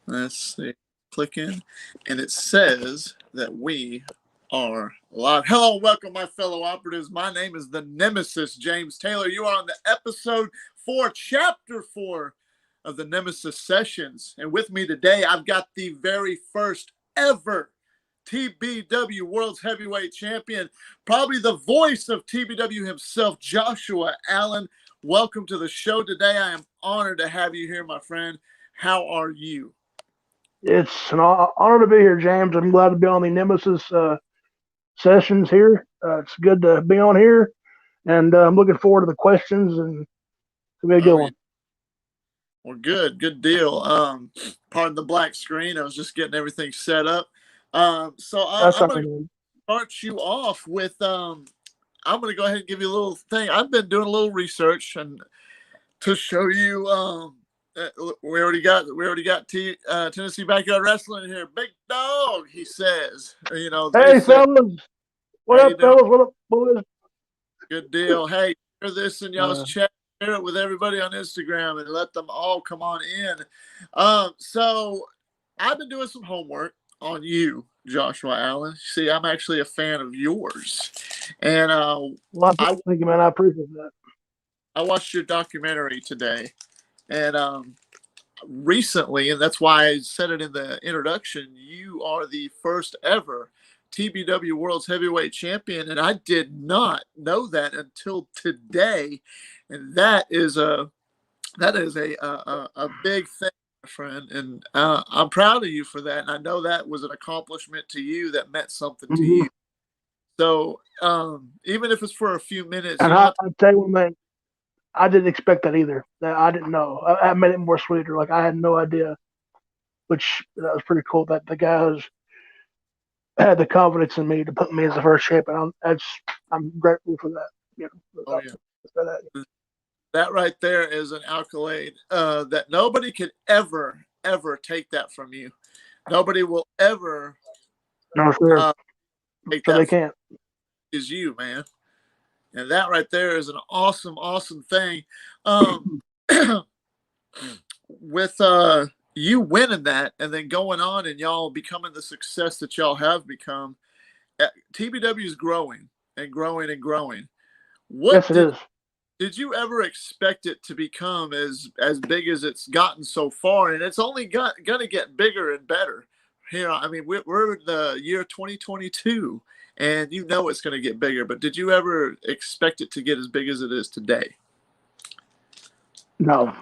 Let's see. Click in, and it says that we are live. Hello, welcome, my fellow operatives. My name is the Nemesis James Taylor. You are on the episode 4, chapter 4 of the Nemesis Sessions. And with me today, I've got the very first ever TBW World's Heavyweight Champion, probably the voice of TBW himself, Joshua Allen. Welcome to the show today. I am honored to have you here, my friend. How are you? It's an honor to be here, James. I'm glad to be on the Nemesis sessions here. It's good to be on here, and I'm looking forward to the questions, and it'll be a good Oh, yeah. one. Well, good deal. Pardon the black screen. I was just getting everything set up. So That's I'm going to something. start you off with. I'm going to go ahead and give you a little thing. I've been doing a little research and to show you. We already got Tennessee Backyard Wrestling here. Big dog, he says. They Hey, say, fellas, "How what you up, doing? fellas? What up, boys? Good deal. Hey, share this in y'all's Uh, chat. Share it with everybody on Instagram and let them all come on in." So I've been doing some homework on you, Joshua Allen. See, I'm actually a fan of yours, and well, I thank you, man. I appreciate that. I watched your documentary today, and recently, and that's why I said it in the introduction, you are the first ever TBW World's Heavyweight Champion, and I did not know that until today, and that is a big thing, my friend, and I'm proud of you for that, and I know that was an accomplishment to you that meant something to Mm-hmm. you. So even if it's for a few minutes, And you don't I, have to. I tell you one thing, I didn't expect that either. I didn't know. I made it more sweeter. Like I had no idea, which that was pretty cool. That the guy who's had the confidence in me to put me as the first champion. I'm grateful for that. You Oh know, yeah. for that. That right there is an accolade that nobody could ever take that from you. Nobody will ever No, sir. uh, take So that they from can't. you, is you, man. And that right there is an awesome thing. Um, with you winning that and then going on and y'all becoming the success that y'all have become, TBW is growing and growing and growing. What Yes, it did is. did you ever expect it to become as big as it's gotten so far? And it's only gonna get bigger and better. Here, I mean, we're in the year 2022, and you know it's gonna get bigger. But did you ever expect it to get as big as it is today? No,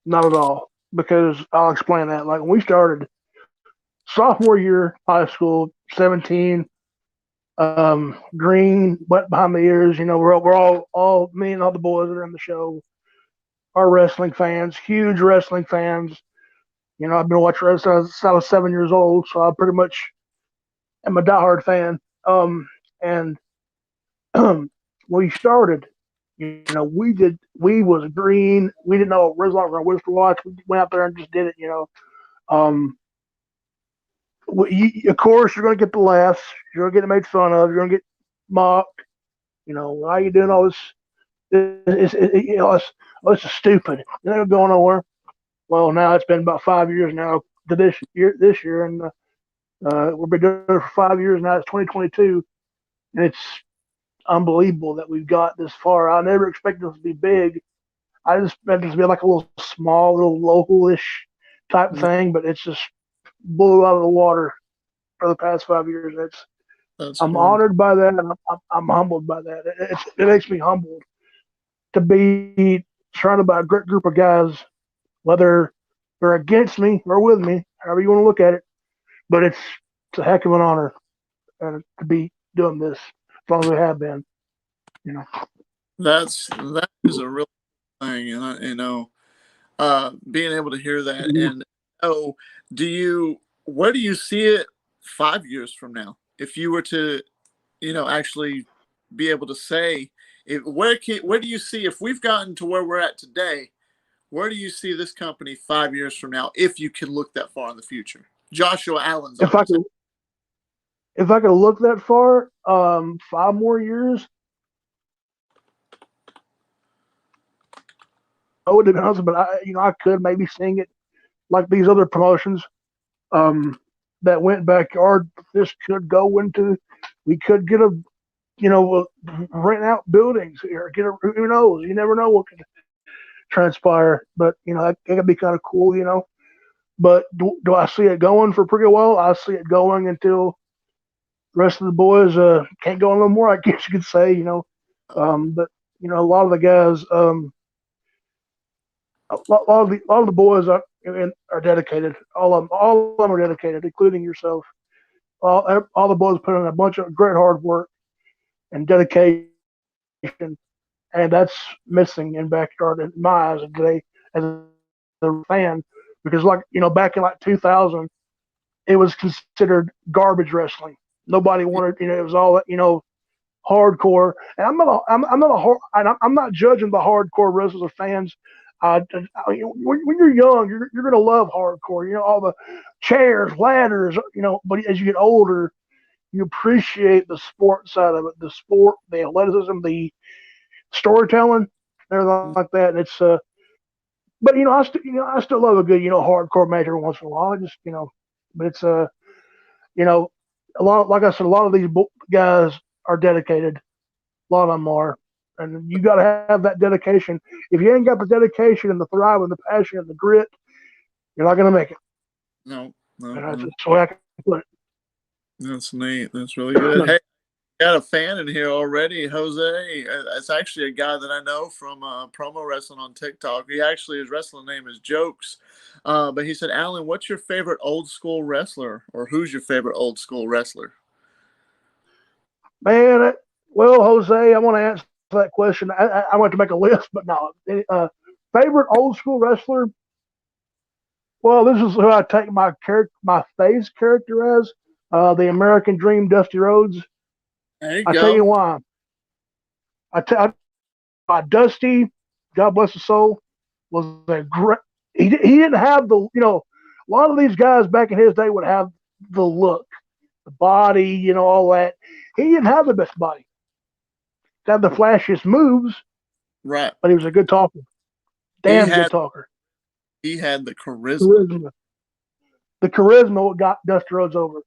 not at all. Because I'll explain that. Like when we started sophomore year, high school, 17, green, wet behind the ears. You know, we're all me and all the boys that are in the show are wrestling fans, huge wrestling fans. You know, I've been watching wrestling since I was 7 years old, so I pretty much am a diehard fan. And when we started, you know, we was green. We didn't know what Rizlock or Whisper Watch. We went out there and just did it. You know, um, of course you're going to get the laughs. You're going to get made fun of. You're going to get mocked. You know, why are you doing all this? This is stupid. You're not going nowhere. Well, now it's been about 5 years now to this year, and we've been doing it for 5 years now. It's 2022, and it's unbelievable that we've got this far. I never expected this to be big. I just expected it to be like a little small, little localish type thing, but it's just blew out of the water for the past 5 years. That's I'm cool. honored by that, and I'm humbled by that. It makes me humbled to be surrounded by a great group of guys, whether they're against me or with me, however you want to look at it. But it's a heck of an honor to be doing this as long as we have been. You know, That is a real thing, and being able to hear that and oh, do you where do you see it 5 years from now? If you were to, actually be able to say, where do you see if we've gotten to where we're at today? Where do you see this company 5 years from now? If you can look that far in the future, Joshua Allen's if on I the table. could if I could look that far, 5 more years, I would have been honest, but I could maybe sing it like these other promotions that went backyard. This could go into. We could get a rent out buildings here. Who knows? You never know what could transpire. But that could be kind of cool. But do I see it going for pretty well? I see it going until the rest of the boys can't go no more. I guess you could say. But a lot of the guys, a lot of the boys are dedicated. All of them are dedicated, including yourself. All the boys put in a bunch of great hard work and dedication, and that's missing in backyard in my eyes today as a fan. Because back in 2000, it was considered garbage wrestling. Nobody wanted, it was all hardcore. And I'm not judging the hardcore wrestlers or fans. When you're young, you're gonna love hardcore. All the chairs, ladders. But as you get older, you appreciate the sport side of it, the sport, the athleticism, the storytelling, everything like that. And it's but I still love a good hardcore match every once in a while. I just but it's a lot, like I said, a lot of these guys are dedicated. A lot of them are, and you got to have that dedication. If you ain't got the dedication and the thrive and the passion and the grit, you're not gonna make it. No, no, And that's no. the way I can put it. That's neat. That's really good. Hey, got a fan in here already, Jose. It's actually a guy that I know from promo wrestling on TikTok. His wrestling name is Jokes. But he said, Alan, what's your favorite old school wrestler, or who's your favorite old school wrestler? Man, well, Jose, I want to answer that question. I want to make a list, but no. Favorite old school wrestler? Well, this is who I take my face character as. The American Dream, Dusty Rhodes. There you I tell you go. why. Dusty, God bless his soul, was a great. He didn't have the a lot of these guys back in his day would have the look, the body, all that. He didn't have the best body. He had the flashiest moves, Right. but he was a good talker. He Damn good had talker. he had the charisma. Charisma. The charisma what got Dusty Rhodes over.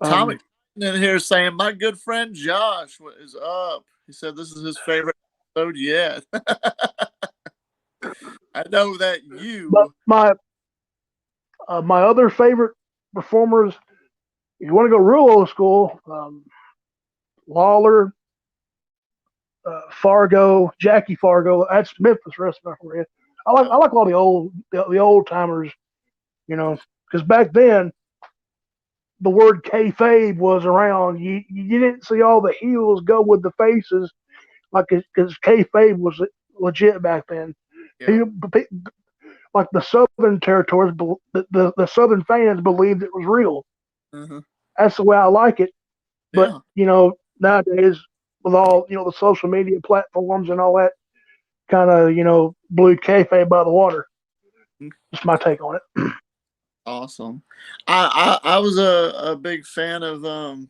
Tommy in here saying, my good friend Josh is up. He said this is his favorite episode yet. I know that But you. my other favorite performers, if you want to go real old school, Lawler, Fargo, Jackie Fargo. That's Memphis wrestling for you. I like all the old timers, because back then the word kayfabe was around. You didn't see all the heels go with the faces, like because kayfabe was legit back then. Yeah. Like the southern territories, the southern fans believed it was real. Mm-hmm. That's the way I like it. But Yeah. nowadays with all the social media platforms and all that, kind of blew kayfabe by the water. Just my take on it. Awesome. I was a big fan of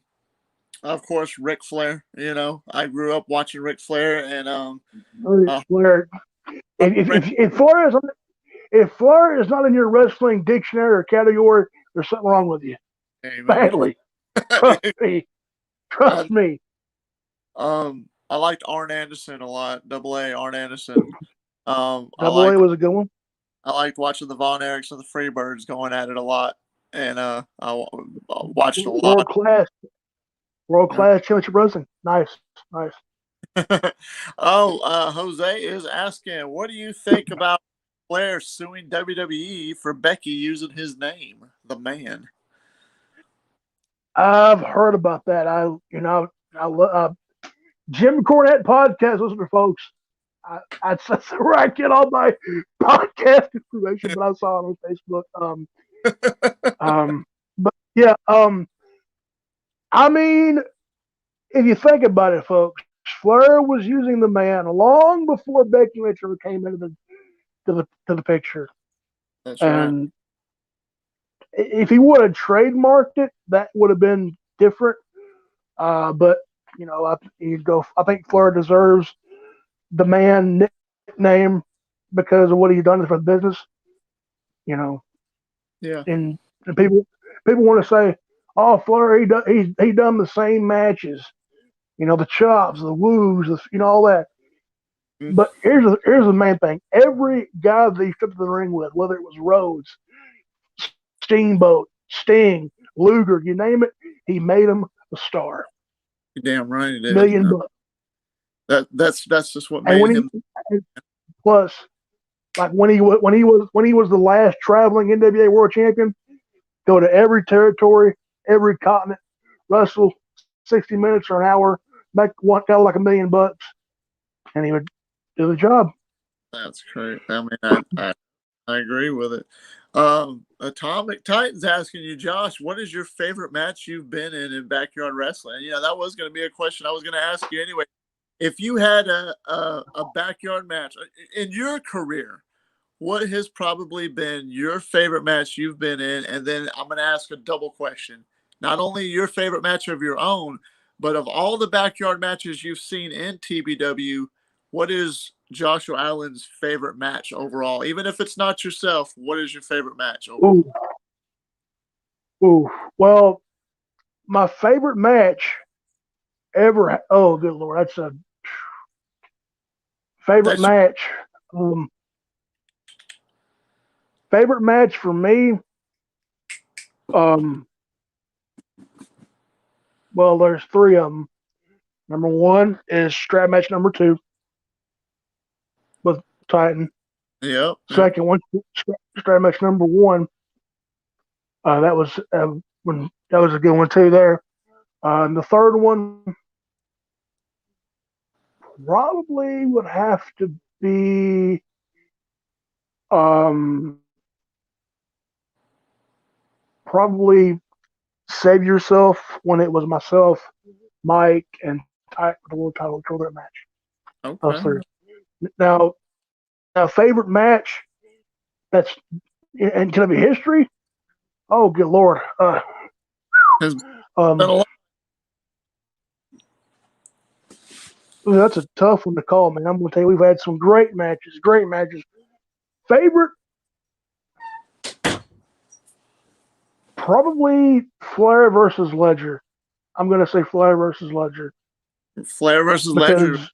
course Ric Flair. I grew up watching Ric Flair and Flair. If Flair is not in your wrestling dictionary or category, there's something wrong with you. Amen. Badly. Trust me. Trust me. I liked Arn Anderson a lot. Double A Arn Anderson. I Double A liked was a good one. I liked watching the Von Erichs and the Freebirds going at it a lot, and I watched a lot. World class championship wrestling. Nice. Jose is asking, what do you think about Flair suing WWE for Becky using his name, the Man? I've heard about that. I Jim Cornette podcast listener, folks. That's where I get all my podcast information, but I saw it on Facebook. But yeah, I mean, if you think about it, folks, Flair was using the Man long before Becky Lynch ever came into the picture. That's right. And if he would have trademarked it, that would have been different. But I think Flair deserves the Man nickname because of what he's done for the business. Yeah. And people want to say, "Oh, Flair, he done the same matches, the chops, the woos, all that." Mm. But here's the main thing: every guy that he stepped in the ring with, whether it was Rhodes, Steamboat, Sting, Luger, you name it, he made him a star. You're damn right he did. $1,000,000. That's just what And made him. plus, like when he was the last traveling NWA World Champion, go to every territory, every continent, wrestle 60 minutes or an hour, make got like $1,000,000, and he would do the job. That's great. I mean, I agree with it. Atomic Titan's asking you, Josh, what is your favorite match you've been in backyard wrestling? You know, that was going to be a question I was going to ask you anyway. If you had a backyard match in your career, what has probably been your favorite match you've been in? And then I'm going to ask a double question. Not only your favorite match of your own, but of all the backyard matches you've seen in TBW, what is Joshua Allen's favorite match overall? Even if it's not yourself, what is your favorite match overall? Ooh. Well, my favorite match ever. Oh, good Lord. That's a favorite That's match. Um, Favorite match for me. Um, well, there's three of them. Number one is strap match number two with Titan. yep. Second one, strap match number one. That was when that was a good one too. There. And the third one probably would have to be um, probably Save Yourself, when it was myself, Mike, and Titan for the world title that match. Those Okay. three. Now, favorite match that's and can it be history? Oh, good Lord. Has been a Um, lot. that's a tough one to call, man. I'm going to tell you, we've had some great matches, great matches. Favorite, probably Flair versus Ledger. I'm going to say Flair versus Ledger Flair versus Ledger. because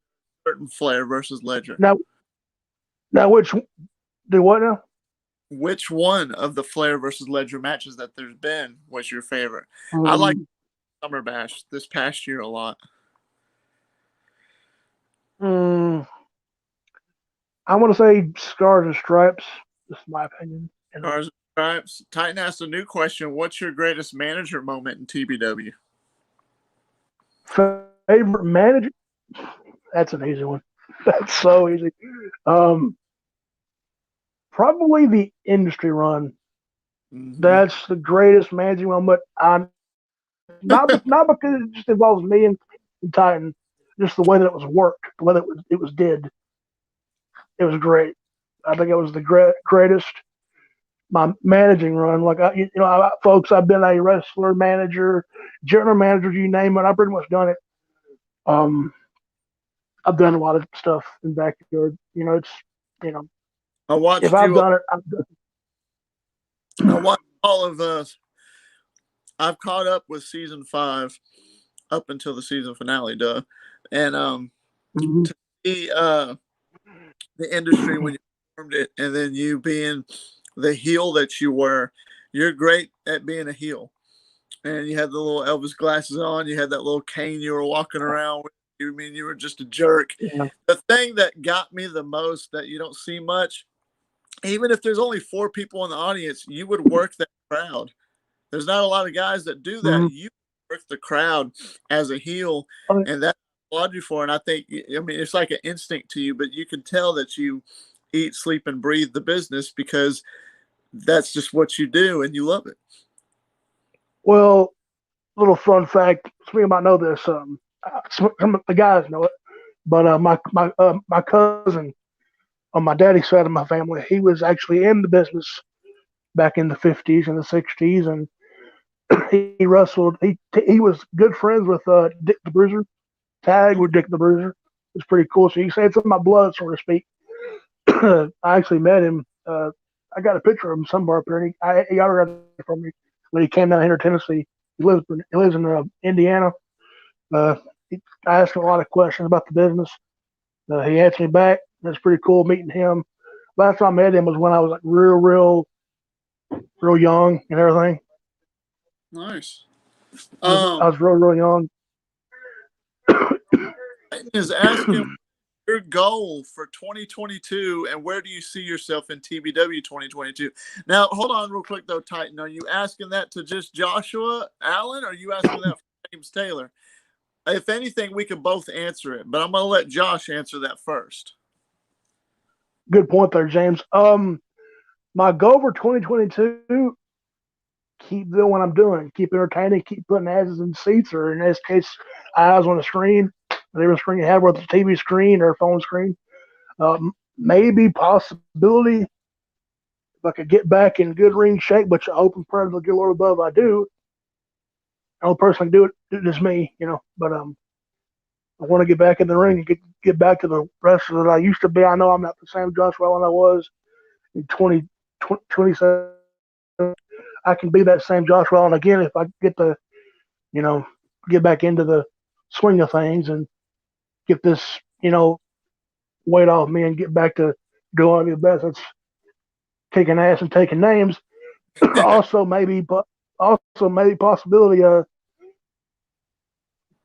Certain Flair versus Ledger. now which do what now? Which one of the Flair versus Ledger matches that there's been was your favorite? I like Um, Summer Bash this past year a lot. mm, I want to say Scars and Stripes. Just my opinion. Stars and Stripes. Titan asked a new question. What's your greatest manager moment in TBW? Favorite manager? That's an easy one. That's so easy. Um, Probably the industry run. Mm-hmm. That's the greatest managing moment. Not because it just involves me and Titan, just the way that it was worked, the way that it was did. It was great. I think it was the greatest my managing run. Like folks, I've been a wrestler, manager, general manager, you name it. I've pretty much done it. Um, I've done a lot of stuff in backyard. It's you know, I if watched I've you. done it, I've done I it. watched all of us. I've caught up with season 5 up until the season finale, duh. And Mhm. to see the industry when you formed it, and then you being the heel that you were, you're great at being a heel. And you had the little Elvis glasses on. You had that little cane you were walking around with. You mean you were just a jerk. Yeah. The thing that got me the most that you don't see much, even if there's only 4 people in the audience, you would work that crowd. There's not a lot of guys that do that. Mhm. You work the crowd as a heel, Oh, and that's what I applaud you for. And I think, I mean, it's like an instinct to you, but you can tell that you eat, sleep, and breathe the business because that's just what you do, and you love it. well, little fun fact. Some of you might know this. Some of the guys know it, but my cousin on my daddy's side of my family, he was actually in the business back in the '50s and the '60s, and he wrestled. He was good friends with Dick the Bruiser. Tag with Dick the Bruiser. It's pretty cool. So you can say it's in my blood, so to speak. I actually met him I got a picture of him somewhere up here. He autographed it from me when he came down here to Tennessee. He lives in Indiana. Uh, I asked him a lot of questions about the business. He answered me back. It's pretty cool meeting him. Last time I met him was when I was like real young and everything. Nice. I was real young. Is asking your goal for 2022 and where do you see yourself in TBW 2022? Now, hold on real quick though, Titan. Are you asking that to just Joshua Allen or are you asking that for James Taylor? If anything, we can both answer it, but I'm going to let Josh answer that first. Good point there, James. My goal for 2022, keep doing what I'm doing, keep entertaining, keep putting asses in seats, or in this case, eyes on the screen, whatever screen you have, whether it's a TV screen or a phone screen. Maybe possibility if I could get back in good ring shape, which I hope and pray to get a little above I do. I don't personally do it just me, but I want to get back in the ring and get back to the wrestler that I used to be. I know I'm not the same Joshua Allen I was in 2027. I can be that same Joshua Allen again if I get to, get back into the swing of things and get this, weight off me and get back to doing the best. That's kicking ass and taking names. also maybe possibility of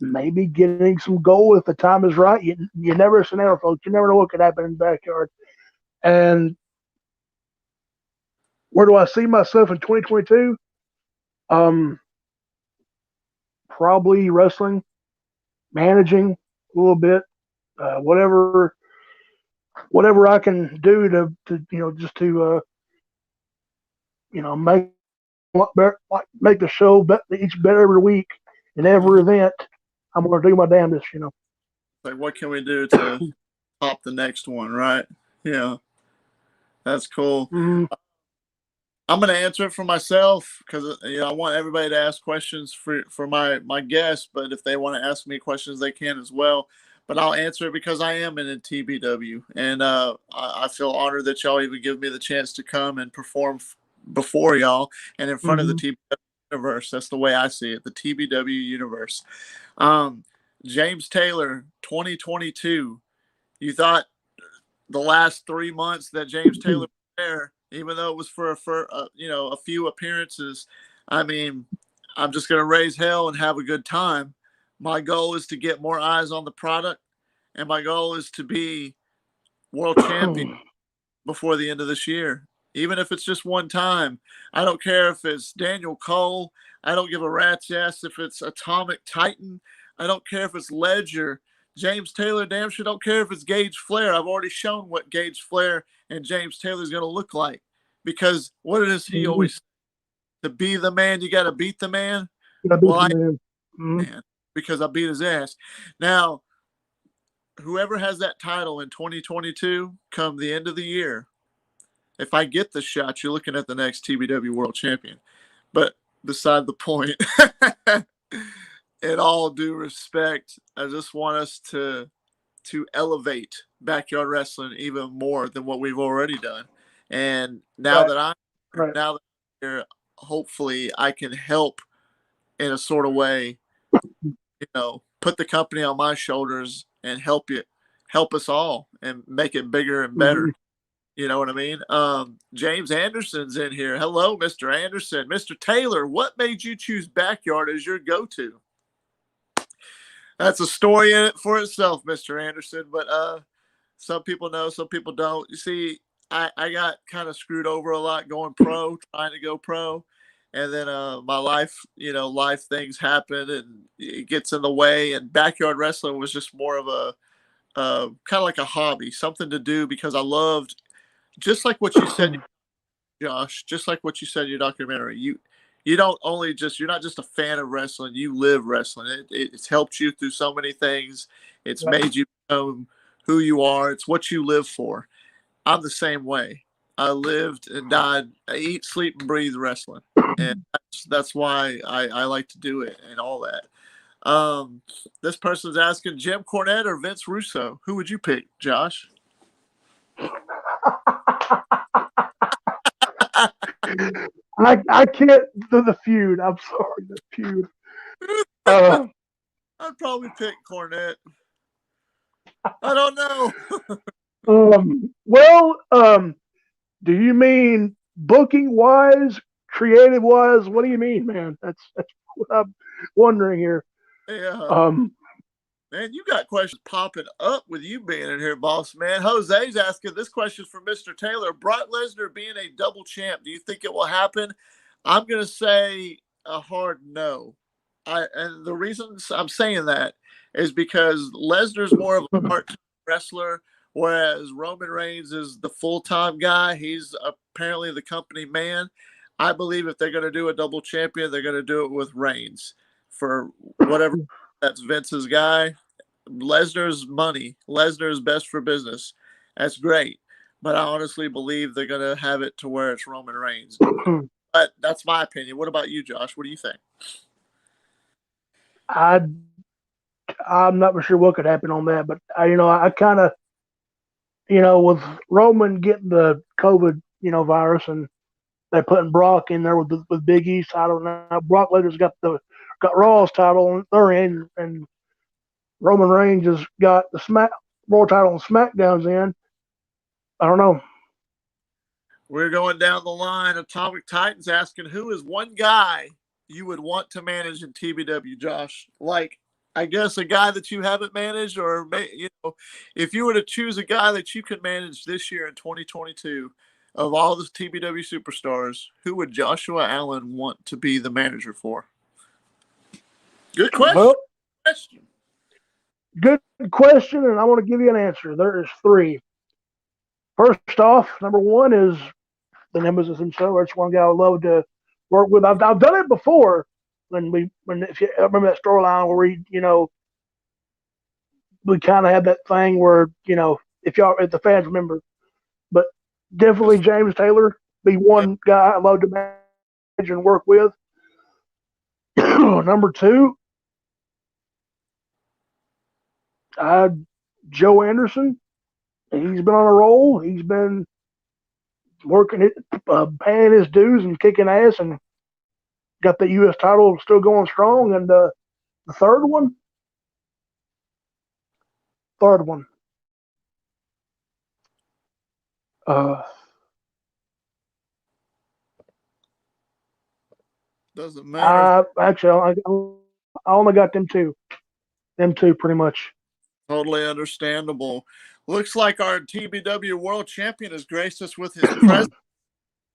maybe getting some goal if the time is right. You never know, folks. You never know what could happen in the backyard. And where do I see myself in 2022? Probably wrestling, managing a little bit, whatever I can do to just to make make the show each better every week in every event. I'm going to do my damnedest. Like, what can we do to top the next one, right? Yeah, that's cool. Mm-hmm. I'm going to answer it for myself because I want everybody to ask questions for my guests. But if they want to ask me questions, they can as well. But I'll answer it because I am in a TBW, and I feel honored that y'all even give me the chance to come and perform before y'all and in front of the TBW universe. That's the way I see it, the TBW universe. James Taylor, 2022. You thought the last 3 months that James Taylor was there, even though it was for a few appearances. I mean, I'm just going to raise hell and have a good time. My goal is to get more eyes on the product, and my goal is to be world champion before the end of this year. Even if it's just one time. I don't care if it's Daniel Cole. I don't give a rat's ass if it's Atomic Titan. I don't care if it's Ledger. James Taylor, damn sure don't care if it's Gage Flair. I've already shown what Gage Flair and James Taylor is going to look like. Because what does he always say? To be the man, you got to beat the man. Man, because I beat his ass. Now, whoever has that title in 2022, come the end of the year, if I get the shot, you're looking at the next TBW World Champion. But beside the point, in all due respect, I just want us to elevate backyard wrestling even more than what we've already done. And now that I'm here, hopefully I can help in a sort of way, put the company on my shoulders and help us all and make it bigger and better. You know what I mean? James Anderson's in here. Hello, Mr. Anderson. Mr. Taylor, what made you choose backyard as your go-to? That's a story in it for itself, Mr. Anderson. But some people know, some people don't. You see, I got kind of screwed over a lot going pro, trying to go pro. And then my life things happen and it gets in the way. And backyard wrestling was just more of a kind of like a hobby, something to do because I loved, just like what you said, Josh, just like what you said in your documentary. You're not just a fan of wrestling, you live wrestling. It's helped you through so many things. It's made you become who you are. It's what you live for. I'm the same way. I lived and died. I eat, sleep, and breathe wrestling. And that's why I like to do it and all that. This person's asking Jim Cornette or Vince Russo. Who would you pick, Josh? I can't do the feud. I'm sorry, the feud. I'd probably pick Cornette. I don't know. Well, do you mean booking wise, creative wise? What do you mean, man? That's what I'm wondering here. Yeah. Um, Man, you got questions popping up with you being in here, boss man. Jose's asking this question for Mr. Taylor. Brock Lesnar being a double champ, do you think it will happen? I'm going to say a hard no. And the reason I'm saying that is because Lesnar's more of a part-time wrestler, whereas Roman Reigns is the full-time guy. He's apparently the company man. I believe if they're going to do a double champion, they're going to do it with Reigns for whatever. That's Vince's guy. Lesnar's money. Lesnar's best for business. That's great. But I honestly believe they're going to have it to where it's Roman Reigns. But that's my opinion. What about you, Josh? What do you think? I'm not for sure what could happen on that, but I kind of, with Roman getting the COVID, virus, and they putting Brock in there with Big East. I don't know. Brock Lesnar's got Raw's title on their end, and Roman Reigns has got the Raw title on SmackDown's end. I don't know. We're going down the line. Atomic Titans asking, who is one guy you would want to manage in TBW, Josh? Like, I guess a guy that you haven't managed, or if you were to choose a guy that you could manage this year in 2022, of all the TBW superstars, who would Joshua Allen want to be the manager for? Good question. Well, good question, and I want to give you an answer. There is three. First off, number one is the Nemesis himself. That's one guy I would love to work with. I've done it before if you remember that storyline where we kind of had that thing where if the fans remember, but definitely James Taylor be one guy I'd love to manage and work with. Number two, Joe Anderson. He's been on a roll. He's been working it, paying his dues and kicking ass, and got the U.S. title still going strong. And the third one, doesn't matter. Actually, I only got them two. Them two, pretty much. Totally understandable. Looks like our TBW World Champion has graced us with his presence.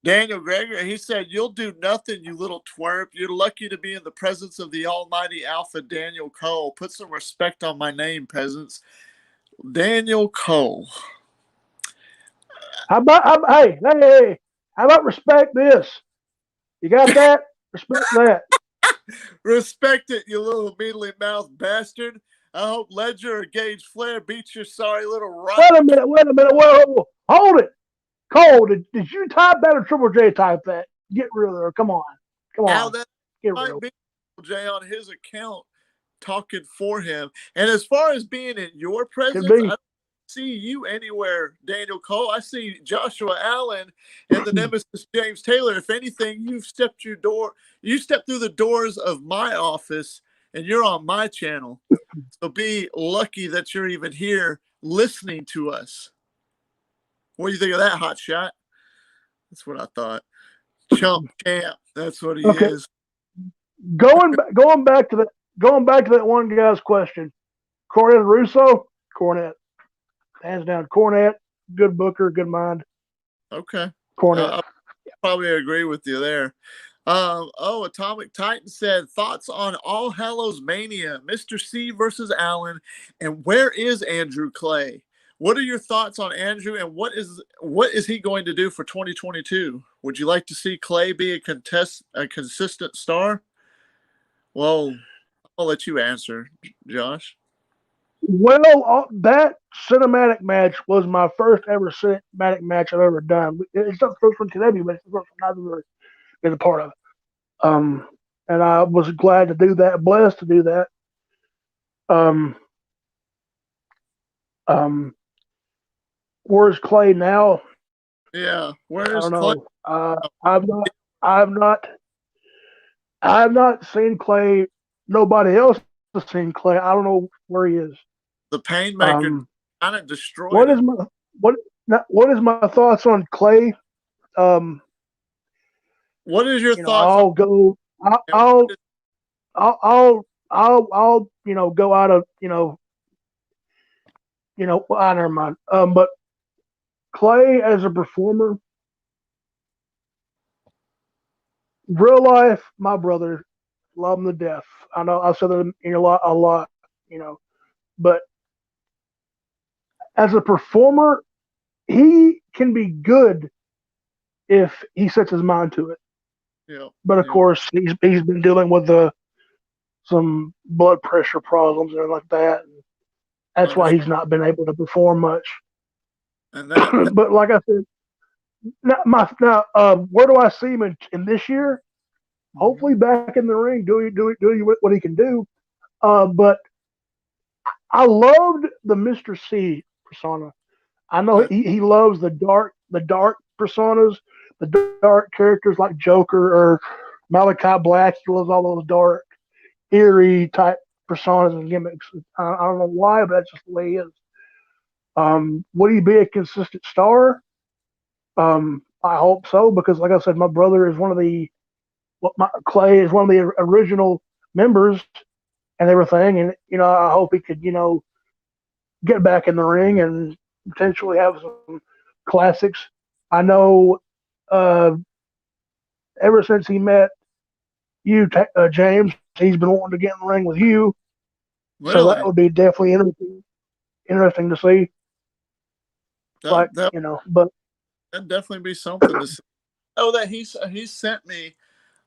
Daniel Gregory, he said, "You'll do nothing, you little twerp. You're lucky to be in the presence of the almighty Alpha Daniel Cole. Put some respect on my name, peasants." Daniel Cole. Hey, how about respect this? You got that? Respect that. Respect it, you little mealy mouthed bastard. I hope Ledger or Gage Flair beats your sorry little right. Wait a minute. Whoa. Hold it. Cole, did you type that or Triple J type that? Get real there. Come on. How that might be Triple J on his account talking for him. And as far as being in your presence, I don't see you anywhere, Daniel Cole. I see Joshua Allen and the Nemesis James Taylor. If anything, you stepped through the doors of my office, and you're on my channel. So be lucky that you're even here listening to us. What do you think of that, hot shot? That's what I thought. Chump champ. That's what he is. Going back to that one guy's question. Cornette Russo, Cornette. Hands down, Cornette. Good booker, good mind. Okay. Cornette. I probably agree with you there. Atomic Titan said, thoughts on All Hallows Mania, Mr. C versus Allen, and where is Andrew Clay? What are your thoughts on Andrew, and what is he going to do for 2022? Would you like to see Clay be a consistent star? Well, I'll let you answer, Josh. Well, that cinematic match was my first ever cinematic match I've ever done. It's not the first one TBW, but it's the first one I've ever been a part of. And I was glad to do that, blessed to do that. Where's Clay now? Yeah. I Where is don't Clay? know. I've not, I've not, I've not seen Clay. Nobody else has seen Clay. I don't know where he is. The Painmaker Um, kind of destroyed what is him. my what? What is my thoughts on Clay? Um, What is your you know, thoughts on I'll go. I'll, him? I'll, I'll, I'll, go out of, well, never mind. But Clay as a performer, real life, my brother, love him to death. I know I said that a lot, you know, but as a performer, he can be good if he sets his mind to it. Yep. But of Yep. course, he's been dealing with some blood pressure problems and like that. And that's why he's Understand. not been able to perform much. And that But like I said, where do I see him in this year? mhm. Hopefully, back in the ring, doing what he can do. But I loved the Mister C persona. I know That, he loves the dark personas, the dark characters like Joker or Malachi Black. He loves all those dark, eerie type personas and gimmicks. I don't know why, but that's just the way he is. Would he be a consistent star? I hope so, because like I said, my brother is one of the Clay is one of the original members and everything, and I hope he could get back in the ring and potentially have some classics. I know uh, ever since he met you, James, he's been wanting to get in the ring with you, so that really, would be definitely interesting to see. that Like that but that definitely be something to see. Oh, that he sent me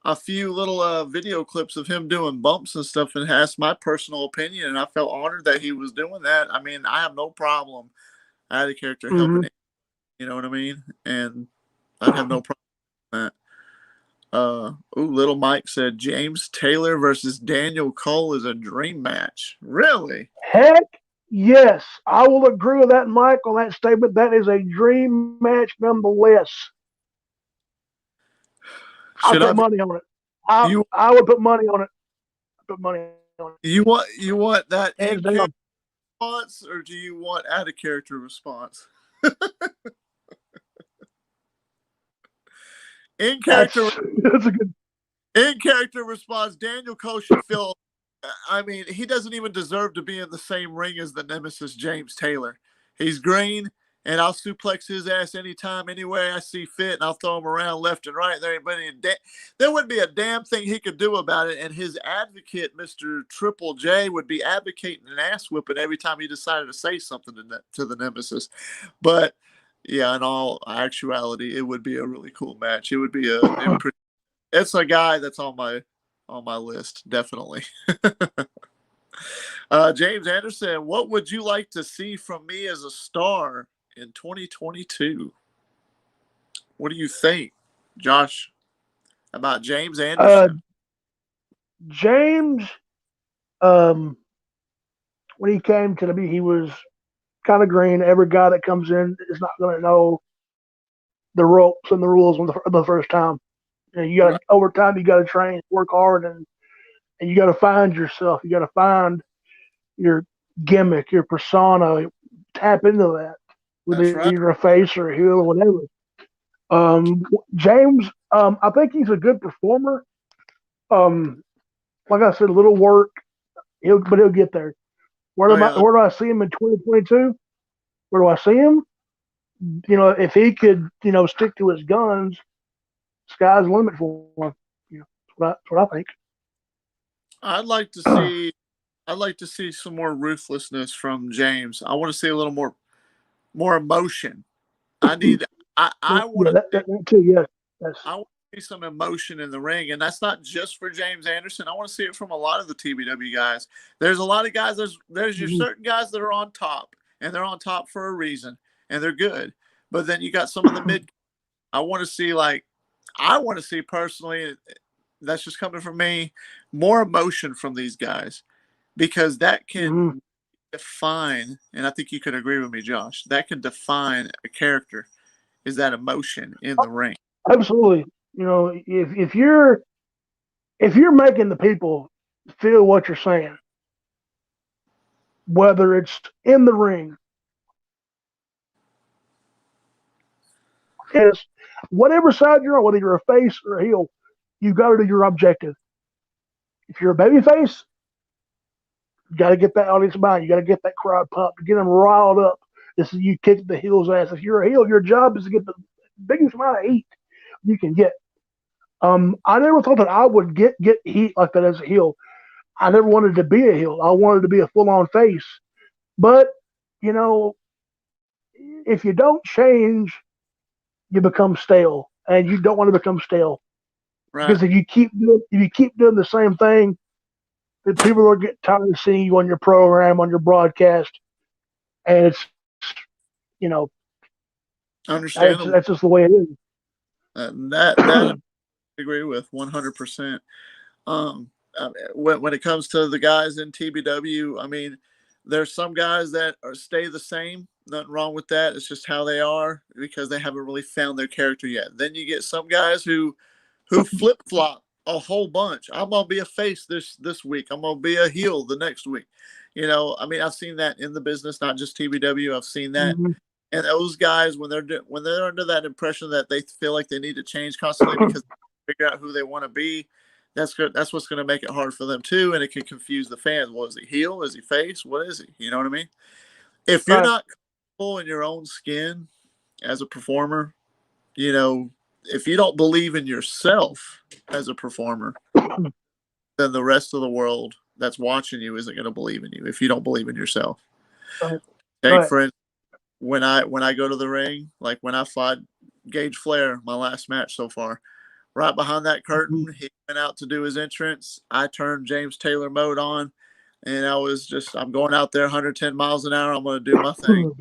a few little video clips of him doing bumps and stuff, and asked my personal opinion, and I felt honored that he was doing that. I mean, I have no problem out of character helping mhm. it. You know what I mean? And I'd have no problem with that. Little Mike said James Taylor versus Daniel Cole is a dream match. Really? Heck yes, I will agree with that, Mike, on that statement. That is a dream match, nonetheless. I'd Should I put be money on it. I you I would put money on it. Put money on it. you want that Hands in character down. response, or do you want out of character response? In character That's a good. In character response, Daniel Cole should feel. I mean, he doesn't even deserve to be in the same ring as the Nemesis James Taylor. He's green, and I'll suplex his ass anytime, any way I see fit, and I'll throw him around left and right. There wouldn't be a damn thing he could do about it. And his advocate, Mister Triple J, would be advocating an ass whipping every time he decided to say something to the Nemesis. But yeah, in all actuality, it would be a really cool match. It would be it's a guy that's on my list, definitely. James Anderson, what would you like to see from me as a star in 2022? What do you think, Josh, about James Uh, Anderson? James, um, when he came to me, he was kind of green. Every guy that comes in is not going to know the ropes and the rules on the first time. You got Right, over time. You got to train, work hard, and you got to find yourself. You got to find your gimmick, your persona. Tap into that, that's whether right. you're a face or a heel or whatever. Um, James, I think he's a good performer. Um, like I said, a little work, but he'll get there. Oh yeah, Where do I see him in 2022? Where do I see him? If he could, stick to his guns, sky's the limit for him. That's what I think. I'd like to see. I'd like to see some more ruthlessness from James. I want to see a little more emotion. I need. I want Yeah, to see that too. Yes, yes. I want to see some emotion in the ring, and that's not just for James Anderson. I want to see it from a lot of the TBW guys. There's a lot of guys. There's your Mm-hmm. certain guys that are on top, and they're on top for a reason, and they're good. But then you got some of the mid. I want to see I want to see personally. That's just coming from me. More emotion from these guys because that Mm-hmm. can define, and I think you could agree with me, Josh. That can define a character is that emotion in the ring. Absolutely. You know, if you're making the people feel what you're saying, whether it's in the ring, is whatever side you're on, whether you're a face or a heel, you've got to do your objective. If you're a baby face, you got to get that audience behind. You got to get that crowd pumped, get them riled up. This is you kick the heel's ass. If you're a heel, your job is to get the biggest amount of heat you can get. I never thought that I would get heat like that as a heel. I never wanted to be a heel. I wanted to be a full-on face. But, you know, if you don't change, you become stale. And you don't want to become stale. Right. Because if you keep doing the same thing, then people will get tired of seeing you on your program, on your broadcast. And it's, you know, Understandable. that's just the way it is. That I agree with 100%. When it comes to the guys in TBW, I mean, there's some guys that stay the same. Nothing wrong with that. It's just how they are because they haven't really found their character yet. Then you get some guys who flip flop a whole bunch. I'm gonna be a face this week. I'm gonna be a heel the next week. You know, I mean, I've seen that in the business, not just TBW. I've seen that. Mm-hmm. And those guys, when they're under that impression that they feel like they need to change constantly because they figure out who they want to be, that's good. That's what's going to make it hard for them too, and it can confuse the fans. Well, is he heel? Is he face? What is he? You know what I mean? If you're Right. not comfortable in your own skin as a performer, you know, if you don't believe in yourself as a performer, then the rest of the world that's watching you isn't going to believe in you if you don't believe in yourself. Right. Take Right. for instance, when I go to the ring, like when I fought Gage Flair, my last match so far, right behind that curtain, he went out to do his entrance. I turned James Taylor mode on, and I'm going out there 110 miles an hour. I'm going to do my thing.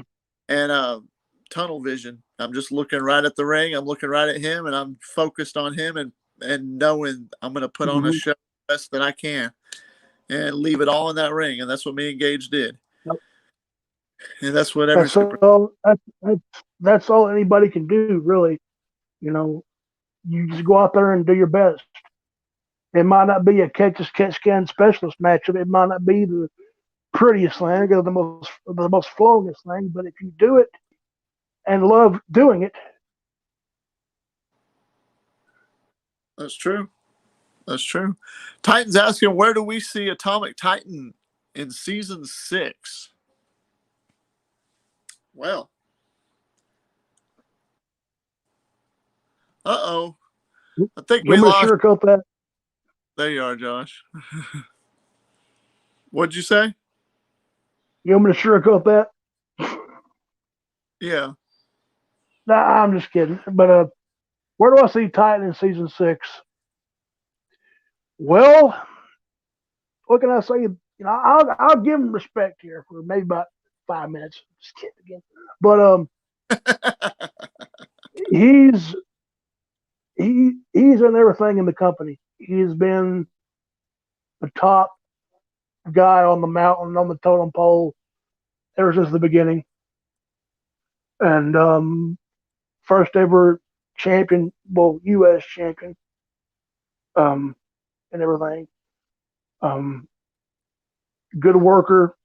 And tunnel vision. I'm just looking right at the ring. I'm looking right at him, and I'm focused on him and knowing I'm going to put on a show the best that I can and leave it all in that ring. And that's what me and Gage did. Yep. And that's what every that's all anybody can do, really. You know, you just go out there and do your best. It might not be a catch scan specialist matchup. It might not be the prettiest thing or the most flowingest thing, but if you do it and love doing it, That's true. That's true. Titan's asking, where do we see Atomic Titan in season 6? Well, I think we you want me lost. to sugarcoat that? There you are, Josh. What'd you say? You want me to sugarcoat that? Yeah. Nah, I'm just kidding. But where do I see Titan in season 6? Well, what can I say? You know, I'll give him respect here for maybe about 5 minutes. Just kidding again. But he's in everything in the company. He's been the top guy on the mountain, on the totem pole, ever since the beginning. And first ever champion, well, U.S. champion, and everything. Good worker,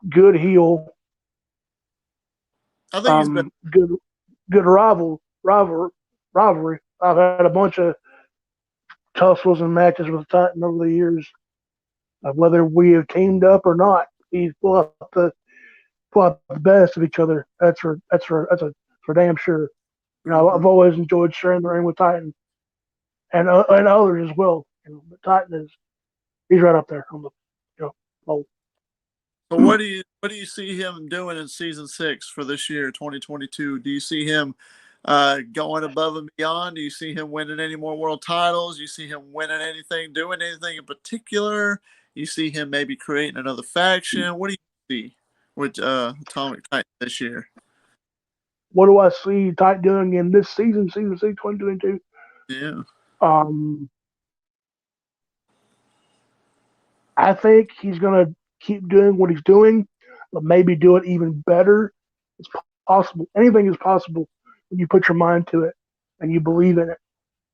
good heel, I think he's been. good rivalry. I've had a bunch of tussles and matches with Titan over the years, whether we have teamed up or not. He's pulled out the best of each other. That's for damn sure. You know, I've always enjoyed sharing the ring with Titan and others as well. You know, but Titan he's right up there on the pole. So what do you see him doing in season 6 for this year, 2022? Do you see him going above and beyond? Do you see him winning any more world titles? Do you see him winning anything, doing anything in particular? You see him maybe creating another faction? What do you see with Atomic Titan this year? What do I see Titan doing in this season 6, 2022? Yeah. I think he's going to keep doing what he's doing, but maybe do it even better. It's possible. Anything is possible when you put your mind to it and you believe in it.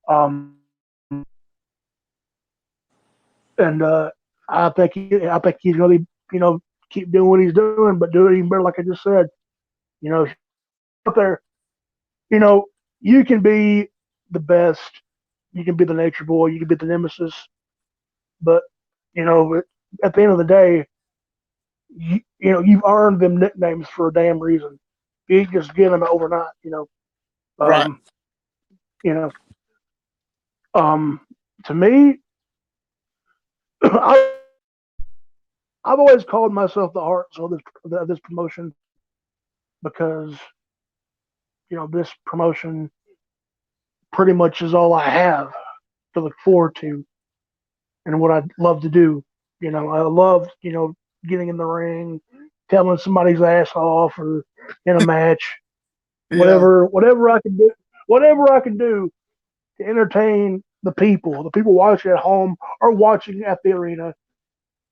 Um, and I think he's going to, keep doing what he's doing, but do it even better. Like I just said, out there, you know, you can be the best, you can be the nature boy, you can be the nemesis, but at the end of the day, you've earned them nicknames for a damn reason. You ain't just get them overnight. Right. Um, you know, um, to me, I, I've always called myself the heart of this promotion because this promotion pretty much is all I have to look forward to and what I love to do. I love getting in the ring, telling somebody's ass off, or in a match, Yeah. whatever I can do, whatever I can do to entertain the people watching at home or watching at the arena.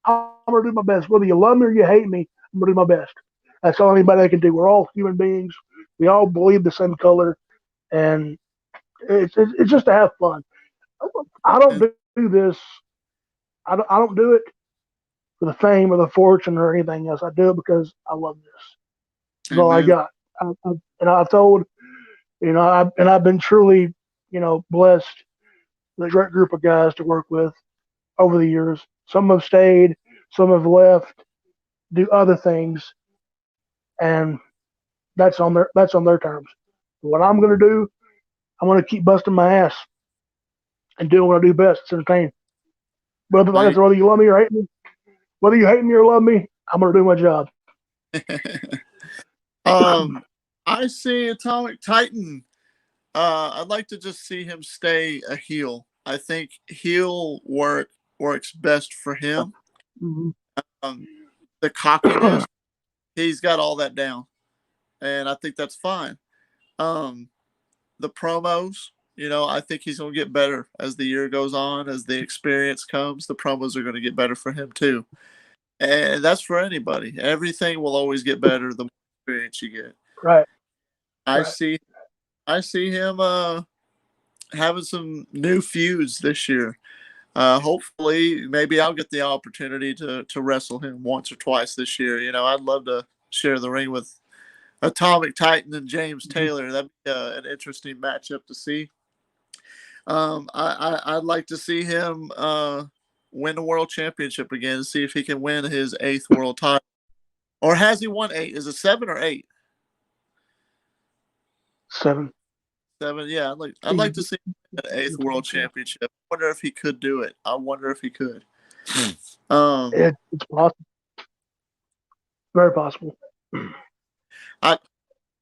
I'm gonna do my best, whether you love me or you hate me. I'm gonna do my best. That's all anybody can do. We're all human beings. We all believe the same color, and it's just to have fun. I don't And, do this. I don't do it for the fame or the fortune or anything else. I do it because I love this. That's all I amen. got. And I've told, I've been truly, blessed with a great group of guys to work with over the years. Some have stayed, some have left, do other things, and that's on their terms. What I'm going to do, I'm going to keep busting my ass and doing what I do best. It's entertain. Whether like I Thank said, whether you love me or hate me, whether you hate me or love me, I'm going to do my job. um, I see Atomic Titan. I'd like to just see him stay a heel. I think heel work works best for him. Mm-hmm. Um, the cockiness, he's got all that down, and I think that's fine. Um, the promos, I think he's going to get better as the year goes on, as the experience comes. The promos are going to get better for him too, and that's for anybody. Everything will always get better the more experience you get. Right, I right. see, I see him having some new feuds this year. Hopefully, maybe I'll get the opportunity to wrestle him once or twice this year. I'd love to share the ring with Atomic Titan and James Mm-hmm. Taylor. That'd be an interesting matchup to see. I'd like to see him win the world championship again. See if he can win his 8th world title, or has he won 8? Is it 7 or 8? 7. 7. Yeah, I'd like to see an 8th world championship. I wonder if he could do it. I wonder if he could. It's possible. Very possible. I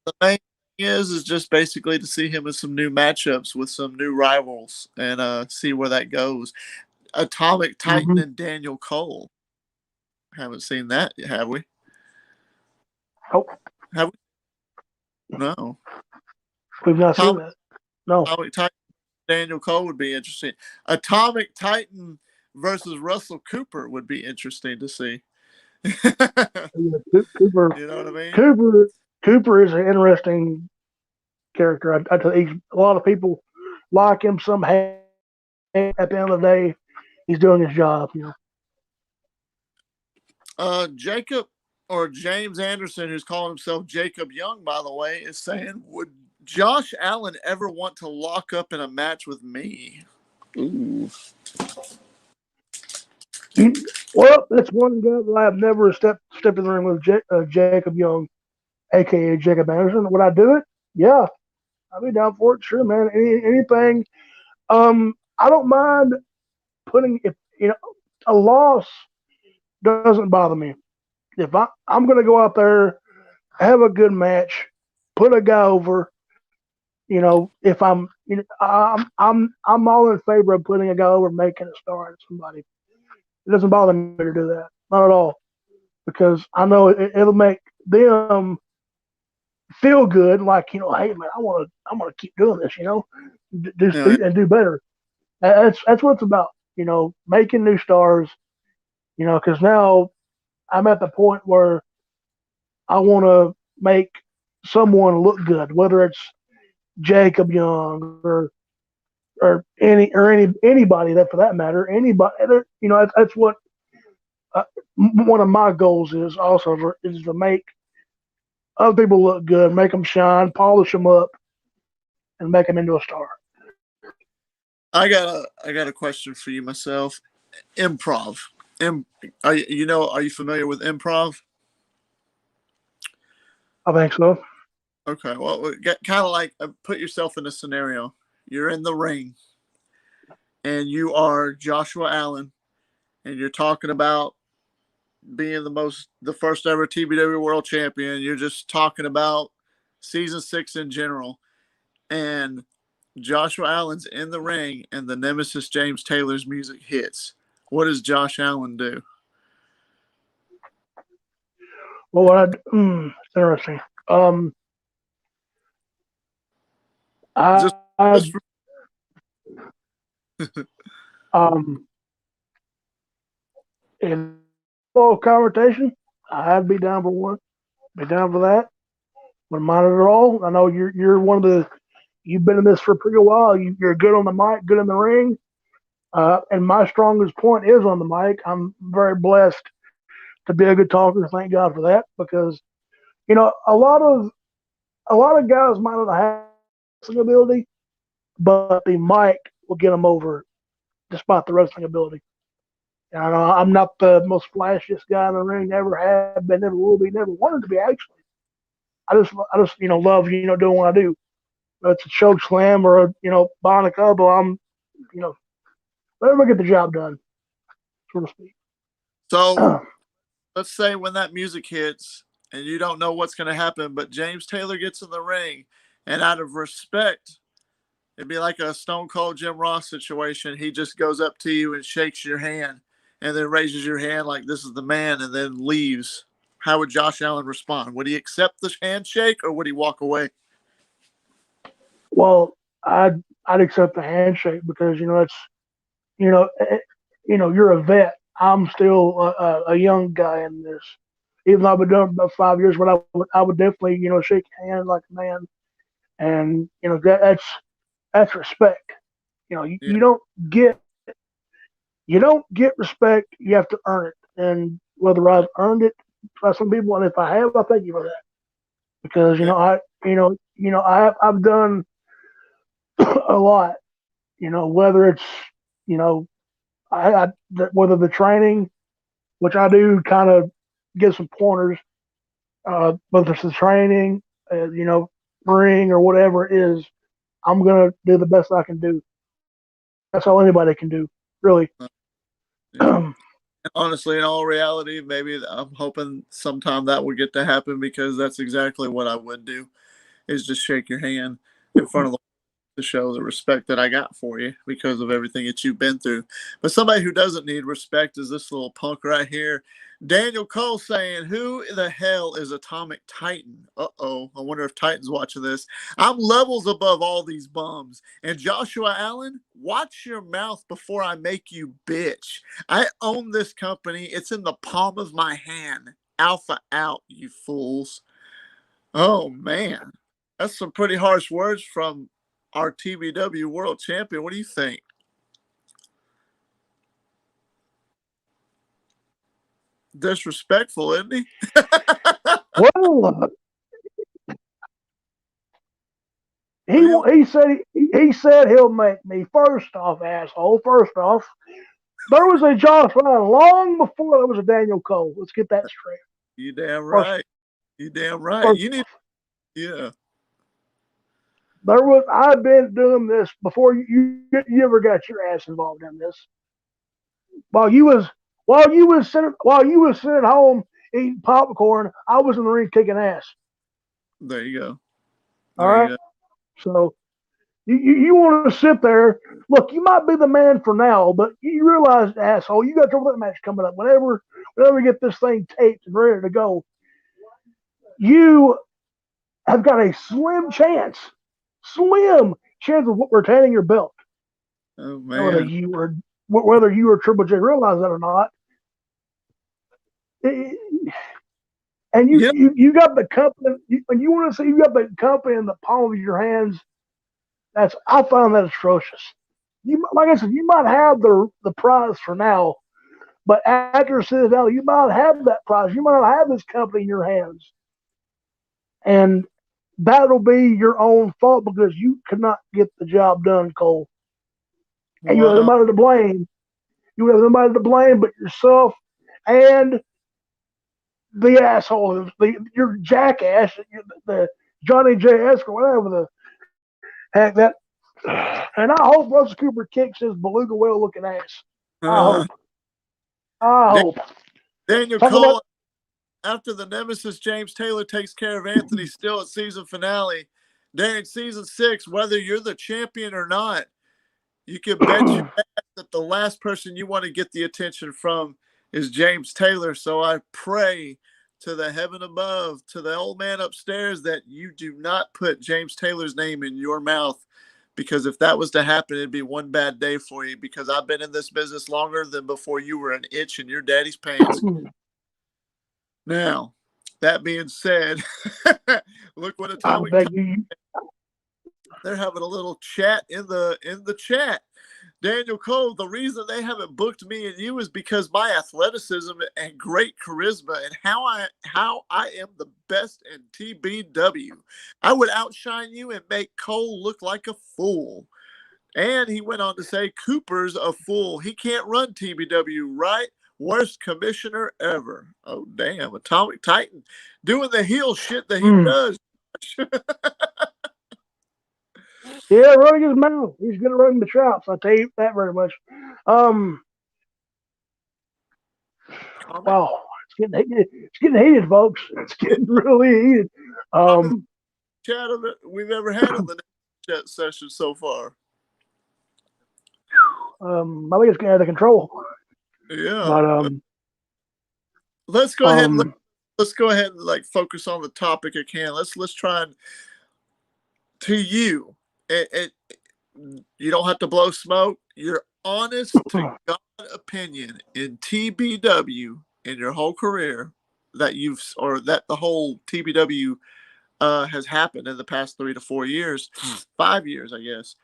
The main thing is just basically to see him in some new matchups with some new rivals and see where that goes. Atomic Titan Mm-hmm. and Daniel Cole. Haven't seen that, have we? Oh, Have we? No. we've not seen Atomic, that. No. Atomic Titan Daniel Cole would be interesting. Atomic Titan versus Russell Cooper would be interesting to see. You Cooper, know what I mean? Cooper, Cooper is an interesting character. I tell you, a lot of people like him. Some hate. At the end of the day, he's doing his job. Jacob or James Anderson, who's calling himself Jacob Young, by the way, is saying, would Josh Allen ever want to lock up in a match with me? Ooh. Well, that's one guy that I've never stepped in the ring with, Jacob Young, aka Jacob Anderson. Would I do it? Yeah, I'd be down for it. Sure, man. Anything. I don't mind putting if a loss doesn't bother me. If I'm going to go out there, have a good match, put a guy over. If I'm all in favor of putting a guy over, making a star in somebody. It doesn't bother me to do that, not at all, because I know it'll make them feel good. Like hey man, I want to keep doing this. Yeah, And do better. That's what it's about. Making new stars. Because now I'm at the point where I want to make someone look good, whether it's Jacob Young or anybody that for that matter, anybody. That's what one of my goals is also is to make other people look good, make them shine, polish them up, and make them into a star. I got a question for you myself. Improv. Are you familiar with improv? I think so. Okay, well, kind of like put yourself in a scenario. You're in the ring, and you are Joshua Allen, and you're talking about being the first ever TBW World Champion. You're just talking about season 6 in general, and Joshua Allen's in the ring, and the Nemesis James Taylor's music hits. What does Josh Allen do? Well, it's interesting. Just, I just for, um, in a little conversation, I'd be down for one. Be down for that. Wouldn't mind it at all. I know you're one of the you've been in this for a pretty while. You're good on the mic, good in the ring. And my strongest point is on the mic. I'm very blessed to be a good talker. Thank God for that, because a lot of guys might not have wrestling ability, but the mic will get them over despite the wrestling ability. And I know I'm not the most flashiest guy in the ring. Never have been, never will be, never wanted to be. Actually, I just love doing what I do. Whether it's a choke slam or a bionic elbow. I'm you know whatever get the job done, so to speak. so let's say when that music hits and you don't know what's going to happen, but James Taylor gets in the ring, and out of respect, it'd be like a Stone Cold Jim Ross situation. He just goes up to you and shakes your hand, and then raises your hand like this is the man, and then leaves. How would Josh Allen respond? Would he accept the handshake, or would he walk away? Well, I'd accept the handshake because it's you know eh, you're a vet. I'm still a young guy in this. Even though I've been doing it about 5 years, but I would definitely shake your hand like a man, and that's respect. You know, you, Yeah, you don't get you don't get respect. You have to earn it, and whether I've earned it by some people, and if I have, I thank you for that because yeah, I've done a lot. Whether it's you know whether the training, which I do kind of give some pointers, whether it's the training, ring or whatever it is, I'm gonna do the best I can do. That's all anybody can do, really. yeah. Honestly, in all reality, maybe I'm hoping sometime that will get to happen, because that's exactly what I would do, is just shake your hand in front of the to show the respect that I got for you because of everything that you've been through. But somebody who doesn't need respect is this little punk right here. Daniel Cole saying, "Who the hell is Atomic Titan?" I wonder if Titan's watching this. "I'm levels above all these bums. And Joshua Allen, watch your mouth before I make you bitch. I own this company. It's in the palm of my hand. Alpha out, you fools." Oh, man. That's some pretty harsh words from our TBW World Champion. What do you think? Disrespectful, isn't he? Well, What he do you? he said he said he'll make me first off, asshole. First off, there was a Josh Allen long before there was a Daniel Cole. Let's get that straight. You damn First, right. You damn right. first You need. off, Yeah. there was I've been doing this before you ever got your ass involved in this. While you was while you was sitting home eating popcorn, I was in the ring kicking ass. There you go. All There you right, go. so you want to sit there. Look, you might be the man for now, but you realize, asshole, you got trouble that match coming up. Whenever we get this thing taped and ready to go, you have got a slim chance of retaining your belt. Oh Now, whether man. you or Triple J realize that or not, and You know, you got the company, and you want to say you got the company in the palm of your hands. I found that atrocious. Like I said, you might have the prize for now, but after it sits down, you might not have that prize. You might not have this company in your hands, and that'll be your own fault because you could not get the job done, Cole. And you have Well, nobody to blame. You have nobody to blame but yourself and the asshole, your jackass, the Johnny J. Esker, whatever the heck that. And I hope Russell Cooper kicks his beluga whale looking ass. I uh, hope. I Dan- hope. Daniel Talk about. Cole, after the Nemesis James Taylor takes care of Anthony Still at season finale, during season 6, whether you're the champion or not, you can bet your ass that the last person you want to get the attention from is James Taylor. So I pray to the heaven above, to the old man upstairs, that you do not put James Taylor's name in your mouth. Because if that was to happen, it'd be one bad day for you. Because I've been in this business longer than before you were an itch in your daddy's pants. Now, that being said, look what I Atomic. beg you. They're having a little chat in the chat. Daniel Cole, the reason they haven't booked me and you is because my athleticism and great charisma and how I am the best in TBW. I would outshine you and make Cole look like a fool. And he went on to say Cooper's a fool. He can't run TBW, right? Worst commissioner ever. Oh damn, Atomic Titan doing the heel shit that he does. Yeah, running his mouth. He's good at running the chops. I'll tell you that very much. Um, Comment. wow, it's getting heated. It's getting heated, folks. It's getting really heated. Um, Chat of it we've ever had on the chat session so far. I think it's getting out of control. Yeah. But Let's go ahead and let's go ahead and like focus on the topic at hand. Let's try and to you. You don't have to blow smoke. Your honest to God opinion in TBW in your whole career that that the whole TBW has happened in the past 3 to 4 years, 5 years, I guess,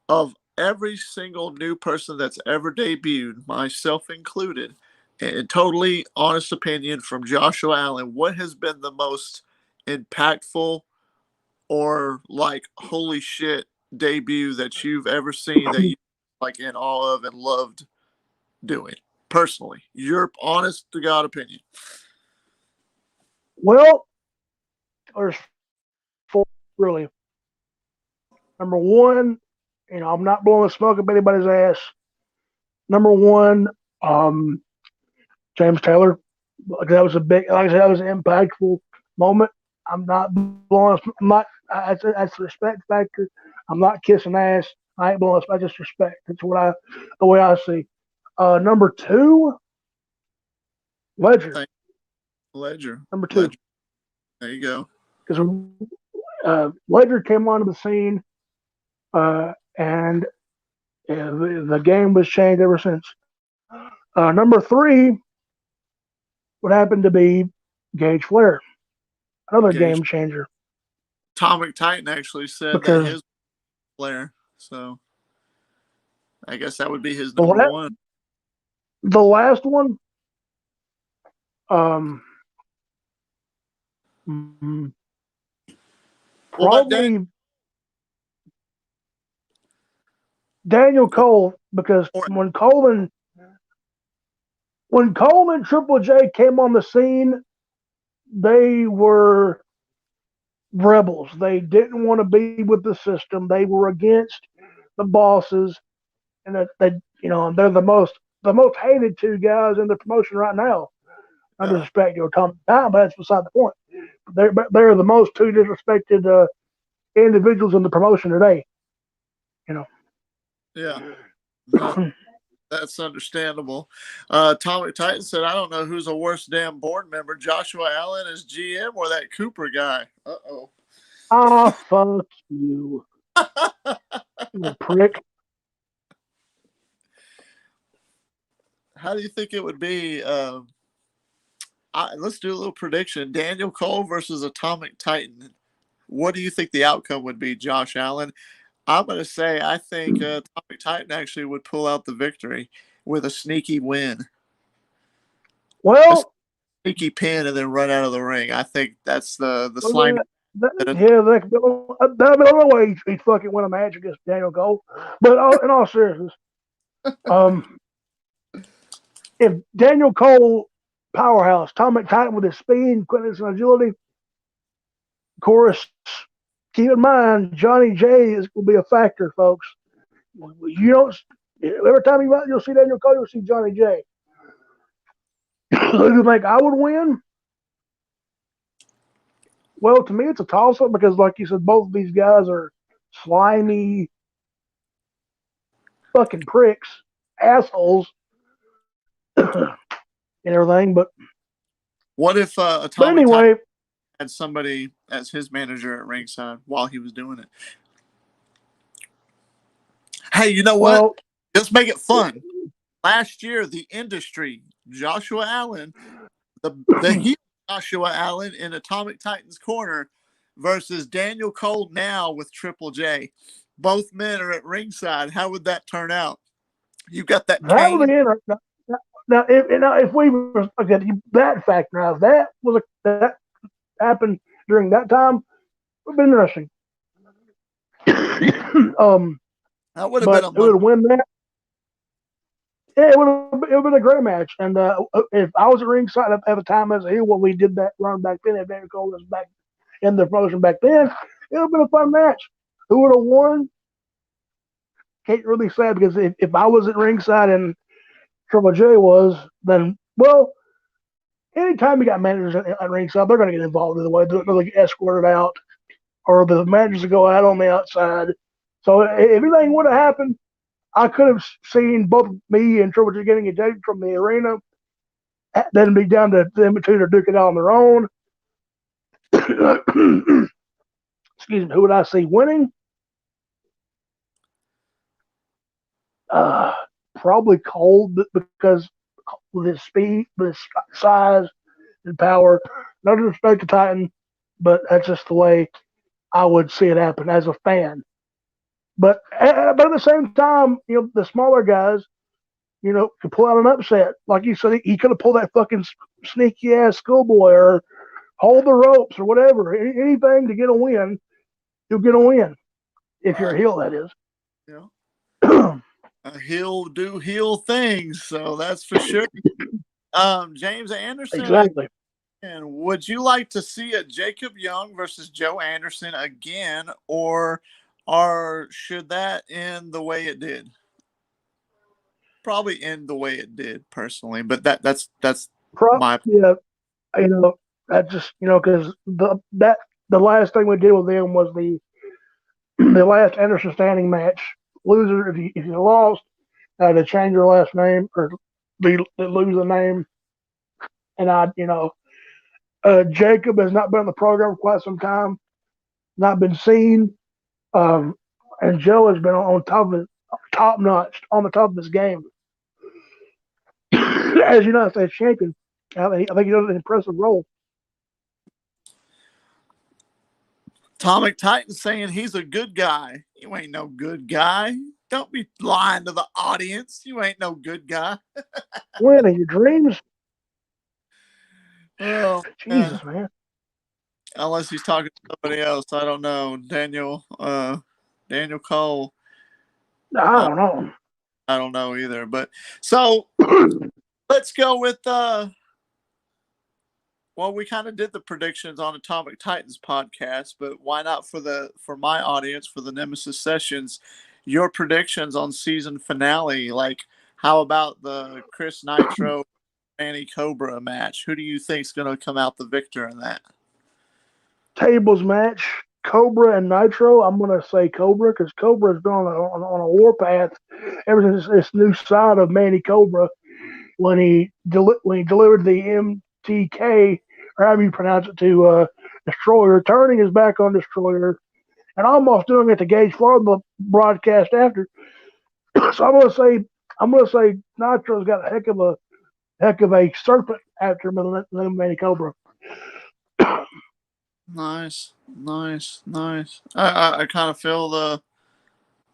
of every single new person that's ever debuted, myself included, and totally honest opinion from Joshua Allen, what has been the most impactful or like holy shit debut that you've ever seen that you like in awe of and loved doing personally? Your honest to God opinion. well, there's four really. Number one, I'm not blowing smoke up anybody's ass. Number one, um, James Taylor. That was like I said, that was an impactful moment. I'm not blowing. I'm not. That's the respect factor. I'm not kissing ass. I ain't blowing. I just respect. That's the way I see. Number two, Ledger. Ledger. Number two, Ledger. There you go. because Ledger came onto the scene, and the game was changed ever since. Number three would happen to be Gage Flair, another Gage. game changer. Atomic Titan actually said that Because his Flair. So I guess that would be his the, number la- one. the last one, um, What about probably Daniel Cole, because when Cole and Triple J came on the scene, they were rebels. They didn't want to be with the system. They were against the bosses, and they're the most hated two guys in the promotion right now. I disrespect your time, but that's beside the point. They're the most two disrespected individuals in the promotion today. Yeah. That's understandable. Atomic Titan said, I don't know who's a worse damn board member, Joshua Allen as GM or that Cooper guy. Uh-oh. Fuck you. You prick. How do you think it would be? Let's do a little prediction. Daniel Cole versus Atomic Titan. What do you think the outcome would be, Josh Allen? I'm going to say I think Atomic Titan actually would pull out the victory with a sneaky win, a Well, sneaky pin, and then run out of the ring. I think that's the slimy. yeah, that'd be the only way he'd fucking win a match against Daniel Cole. But in all seriousness, um, if Daniel Cole, powerhouse, Atomic Titan with his speed, quickness, and agility, of course, keep in mind Johnny J will be a factor, folks. You don't. Every time you'll see Daniel Cole, you'll see Johnny J. Who do you think I would win? Well, to me, it's a toss up because, like you said, both of these guys are slimy fucking pricks, assholes, and everything. What if But Atomic Titan anyway, had somebody as his manager at ringside while he was doing it? Hey, you know what? well, Let's make it fun. Last year, the industry, Joshua Allen, the heel Joshua Allen in Atomic Titan's corner versus Daniel Cole now with Triple J. Both men are at ringside. How would that turn out? You got that that would cane. be interesting. Now, if we were okay, that fact now, if that happened during that time, it would be interesting. That would have been But a who money. would win that? Yeah, it would have been a great match. And if I was at ringside at the time as a heel when we did that run back then, if Daniel Cole was back in the promotion back then, it would have been a fun match. Who would have won? Can't really say because if I was at ringside and Triple J was, then, well, anytime you got managers at ringside, they're going to get involved either way. They're going to get escorted out or the managers will go out on the outside. So if anything would have happened, I could have seen both me and Triple J getting ejected from the arena. Then it'd be down to them two to duke it out on their own. Excuse me. Who would I see winning? Uh, Probably Cole because with his speed, with his size and power. No disrespect to Titan, but that's just the way I would see it happen as a fan. But at the same time, the smaller guys, could pull out an upset. Like you said, he could have pulled that fucking sneaky ass schoolboy or hold the ropes or whatever. Anything to get a win, you'll get a win if you're a Right. heel. That is. Yeah. He'll do heel things, so that's for sure. James Anderson, Exactly. and would you like to see a Jacob Young versus Joe Anderson again, or should that end the way it did? Probably end the way it did, personally, but that's my. Yeah, that just because the last thing we did with them was the last Anderson standing match. Loser, if you lost, to change your last name or lose the name. And Jacob has not been on the program for quite some time, not been seen. Um, and Joe has been on top notch, on the top of his game as United States champion. I think he does an impressive role. Atomic Titan saying he's a good guy. You ain't no good guy. Don't be lying to the audience. You ain't no good guy. Win in your dreams, Oh man. Jesus man. Unless he's talking to somebody else. I don't know. Daniel Cole. I Uh, don't know. I don't know either. But so let's go with well, we kind of did the predictions on Atomic Titans podcast, but why not for my audience, for the Nemesis sessions, your predictions on season finale? Like, how about the Chris Nitro Manny Cobra match? Who do you think's going to come out the victor in that? Tables match, Cobra and Nitro. I'm gonna say Cobra because Cobra's been on a warpath ever since this new side of Manny Cobra when he delivered the MTK or however you pronounce it to Destroyer, turning his back on Destroyer and almost doing it to Gage Florida broadcast after. So I'm gonna say Nitro's got a heck of a serpent after him than Manny Cobra. Nice, nice, nice. I kind of feel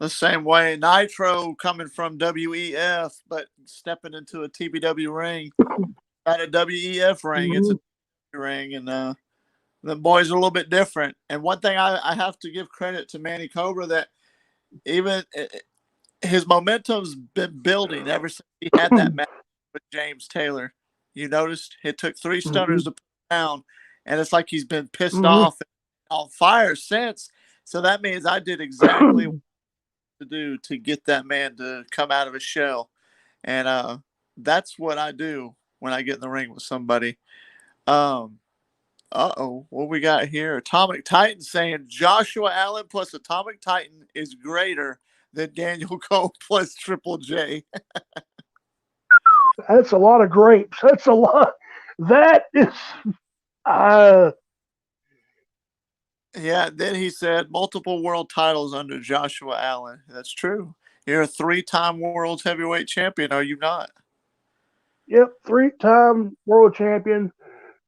The same way Nitro coming from WEF, but stepping into a TBW ring, not a WEF ring. It's Mm-hmm. a ring, and the boys are a little bit different. And one thing I have to give credit to Manny Cobra that even his momentum's been building ever since he had that match with James Taylor. You noticed it took 3 stunners to put him down, and it's like he's been pissed Mm-hmm. off and on fire since. So that means I did exactly what to do to get that man to come out of his shell, and that's what I do when I get in the ring with somebody. Um, what we got here? Atomic Titan saying Joshua Allen plus Atomic Titan is greater than Daniel Cole plus Triple J. That's a lot of grapes. That's a lot. That is. Yeah, then he said multiple world titles under Joshua Allen. That's true. You're a 3-time world heavyweight champion, are you not? Yep, 3-time world champion,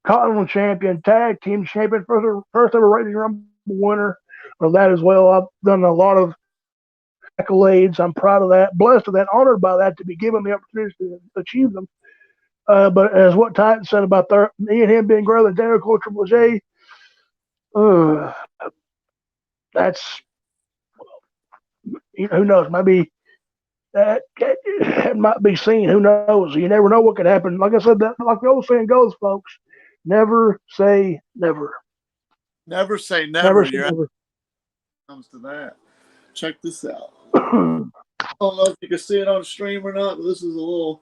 continental champion, tag team champion, first ever Rating Rumble winner of that as well. I've done a lot of accolades. I'm proud of that, blessed of that, honored by that to be given the opportunity to achieve them. But as what Titan said about me and him being greater than Daniel Cole Triple J, that's, who knows, maybe that might be seen. Who knows? You never know what could happen. Like I said, like the old saying goes, folks, never say never. Never say Never never. say You're never. comes to that. Check this out. I don't know if you can see it on stream or not, but this is a little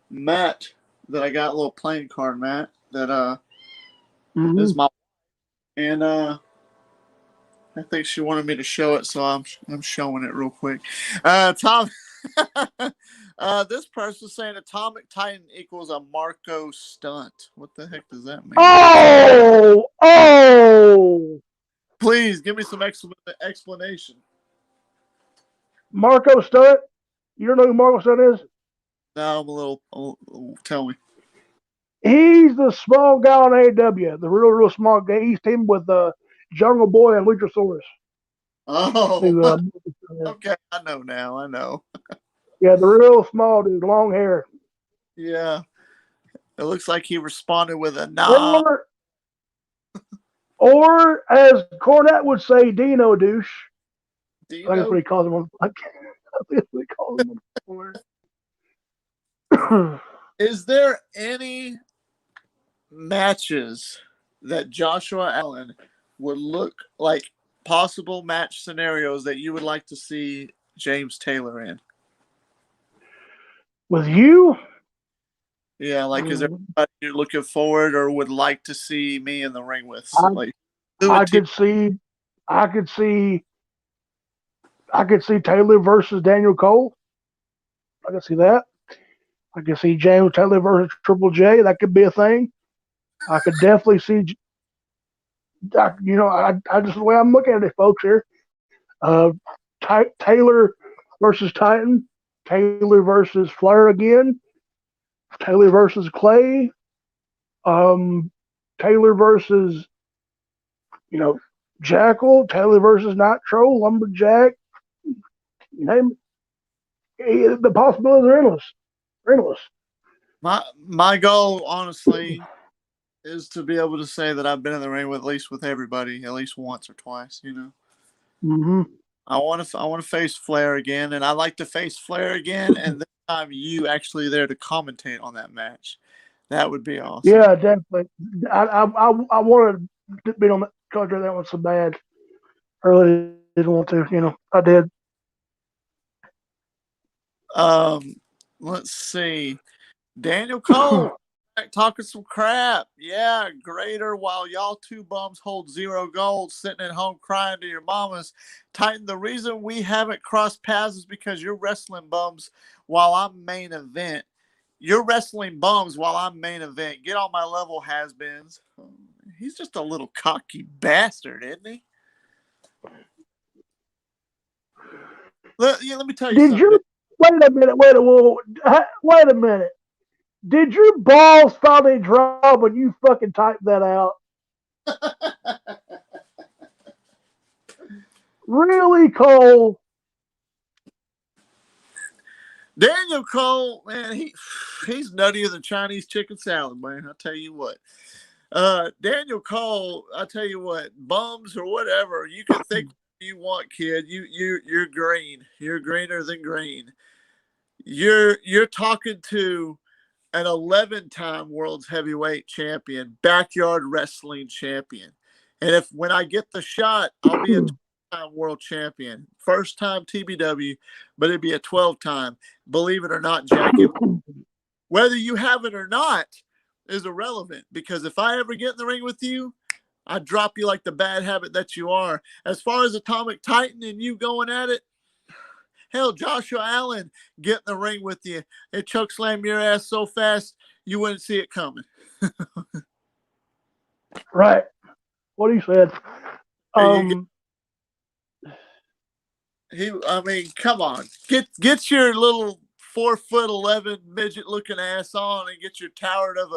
mat that I got, a little playing card mat that is my, and I think she wanted me to show it, so I'm showing it real quick. Tom, this person's saying Atomic Titan equals a Marco stunt. What the heck does that mean? Oh! Please give me some explanation. Marco Stunt? You don't know who Marco Stunt is? No, I'm a little. Tell me. He's the small guy on AEW, the real small guy. He's teamed with Jungle Boy and Luchasaurus. Oh, Who, okay. I know now. I know. yeah, the real small dude, long hair. Yeah. It looks like he responded with a nah. Or as Cornette would say, Dino douche. Do you I think that's know? what he calls him. I think that's what he calls him. Is there any matches that Joshua Allen would look like possible match scenarios that you would like to see James Taylor in? With you? Yeah, like is there anybody you're looking forward or would like to see me in the ring with? Like, I could see Taylor versus Daniel Cole. I can see that. I can see James Taylor versus Triple J. That could be a thing. I could definitely see. I just the way I'm looking at it, folks. Here, Taylor versus Titan. Taylor versus Flair again. Taylor versus Clay. Taylor versus Jackal. Taylor versus Nitro. Lumberjack. You name it. The possibilities are endless. Endless. My goal, honestly, is to be able to say that I've been in the ring with at least with everybody at least once or twice. Mm-hmm. I want to face Flair again, and I like to face Flair again, and this time you actually there to commentate on that match. That would be awesome. Yeah, definitely. I wanted to be on that contract that one so bad. I really didn't want to. I did. Let's see. Daniel Cole talking some crap. Yeah, greater while y'all two bums hold 0 gold, sitting at home crying to your mamas. Titan, the reason we haven't crossed paths is because you're wrestling bums while I'm main event. You're wrestling bums while I'm main event. Get on my level, has-beens. He's just a little cocky bastard, isn't he? Let me tell you Did something. you wait a minute? Wait a minute. Did your balls finally drop when you fucking typed that out? Really, Cole? Daniel Cole, man, he's nuttier than Chinese chicken salad, man. I tell you what. Daniel Cole, I tell you what, bums or whatever, you can think what you want, kid. You're green. You're greener than green. You're talking to an 11-time world's heavyweight champion, backyard wrestling champion. And if when I get the shot, I'll be a 12-time world champion. First time TBW, but it'd be a 12-time. Believe it or not, Jack, whether you have it or not is irrelevant, because if I ever get in the ring with you, I drop you like the bad habit that you are. As far as Atomic Titan and you going at it, hell, Joshua Allen get in the ring with you and choke slam your ass so fast you wouldn't see it coming. Right. What he said. I mean, come on, get your little 4'11" midget looking ass on and get your tower of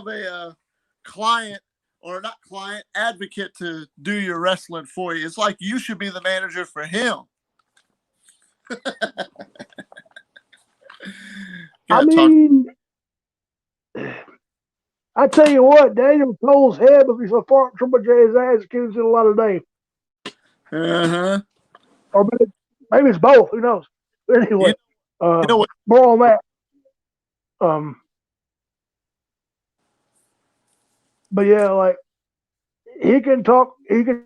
a client, or not client, advocate to do your wrestling for you. It's like you should be the manager for him. I mean, I tell you what, Daniel Cole's head would be so far Triple J's ass gives it a lot of day. Or maybe it's both. Who knows? But anyway, you know what? More on that. But yeah, like he can talk. He can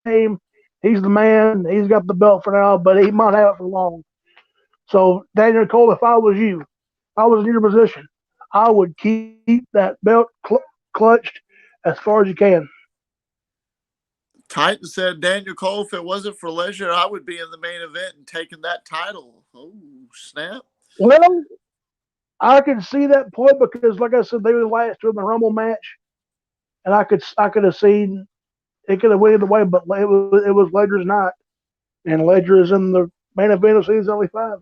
name. He's the man. He's got the belt for now, but he might have it for long. So Daniel Cole, if I was you, if I was in your position, I would keep that belt clutched as far as you can. Titan said, Daniel Cole, if it wasn't for leisure, I would be in the main event and taking that title. Oh, snap. Well, I can see that point because, like I said, they were last in the Rumble match, and I could have seen it could have went away, but it was Ledger's night, and Ledger is in the main event of season only 5.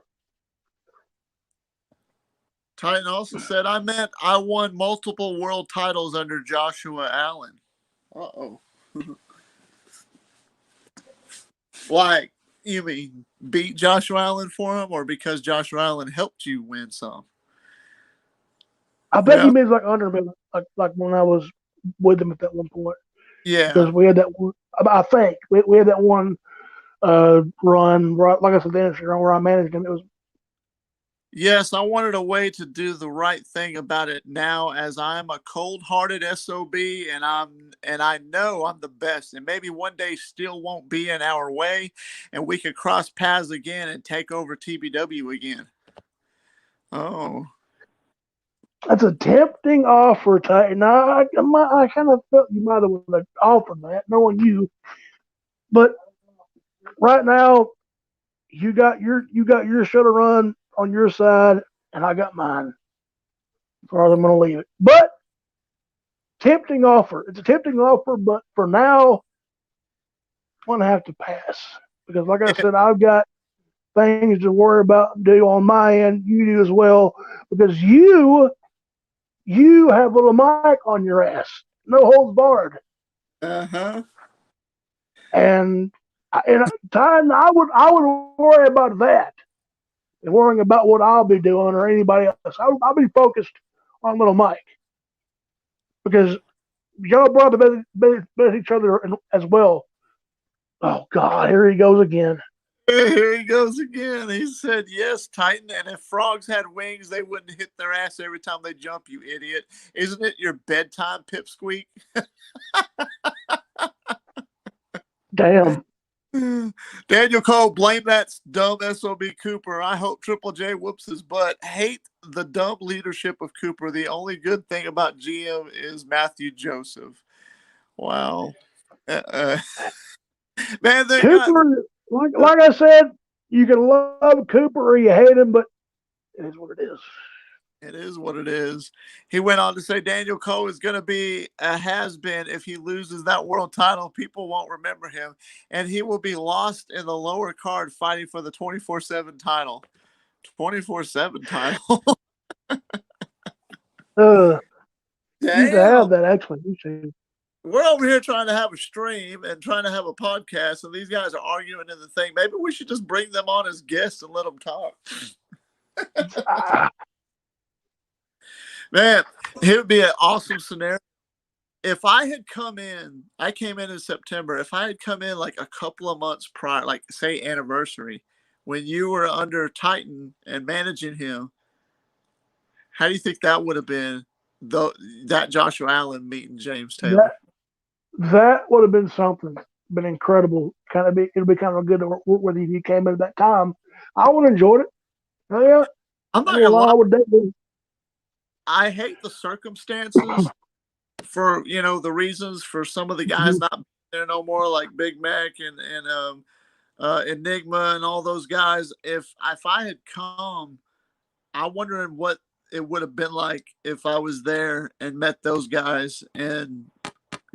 Titan also said, I won multiple world titles under Joshua Allen. Uh-oh. Like, you mean beat Joshua Allen for him, or because Joshua Allen helped you win some? I bet he means like under me, like when I was with him at that one point. Yeah. Because we had that one, I think, we had that one run, like I said, the industry run where I managed him. It was. Yes, I wanted a way to do the right thing about it now, as I'm a cold-hearted SOB, and I know I'm the best, and maybe one day still won't be in our way, and we could cross paths again and take over TBW again. Oh, that's a tempting offer, Titan. I kind of felt you might have offered that, knowing you, but right now you got your show to run on your side, and I got mine. As far as I'm going to leave it, but tempting offer. It's a tempting offer, but for now, I'm going to have to pass because, like I said, I've got things to worry about and do on my end. You do as well because you have a little mic on your ass, no holds barred. And time I would worry about that and worrying about what I'll be doing or anybody else. I'll be focused on little Mike because y'all brought to bet each other as well. Oh God, here he goes again. Here he goes again. He said, yes, Titan, and if frogs had wings, they wouldn't hit their ass every time they jump, you idiot. Isn't it your bedtime, pipsqueak? Damn. Daniel Cole, blame that dumb SOB Cooper. I hope Triple J whoops his butt. Hate the dumb leadership of Cooper. The only good thing about GM is Matthew Joseph. Wow. Man, Cooper, like I said, you can love Cooper or you hate him, but it is what it is. It is what it is. He went on to say Daniel Cole is going to be a has-been if he loses that world title. People won't remember him, and he will be lost in the lower card fighting for the 24/7 title. 24/7 title. You used to have that, actually. we're over here trying to have a stream and trying to have a podcast, and these guys are arguing in the thing. Maybe we should just bring them on as guests and let them talk. Man, it would be an awesome scenario. If I had come in, I came in September. If I had come in like a couple of months prior, like say anniversary, when you were under Titan and managing him, how do you think that would have been? Though that Joshua Allen meeting James Taylor. That would have been something, been incredible. It'd be kind of good to work with you if you came in at that time. I would have enjoyed it. Oh, yeah, I'm not gonna lie. I would definitely. I hate the circumstances for the reasons for some of the guys not being there no more, like Big Mac and Enigma and all those guys. If I had come, I'm wondering what it would have been like if I was there and met those guys and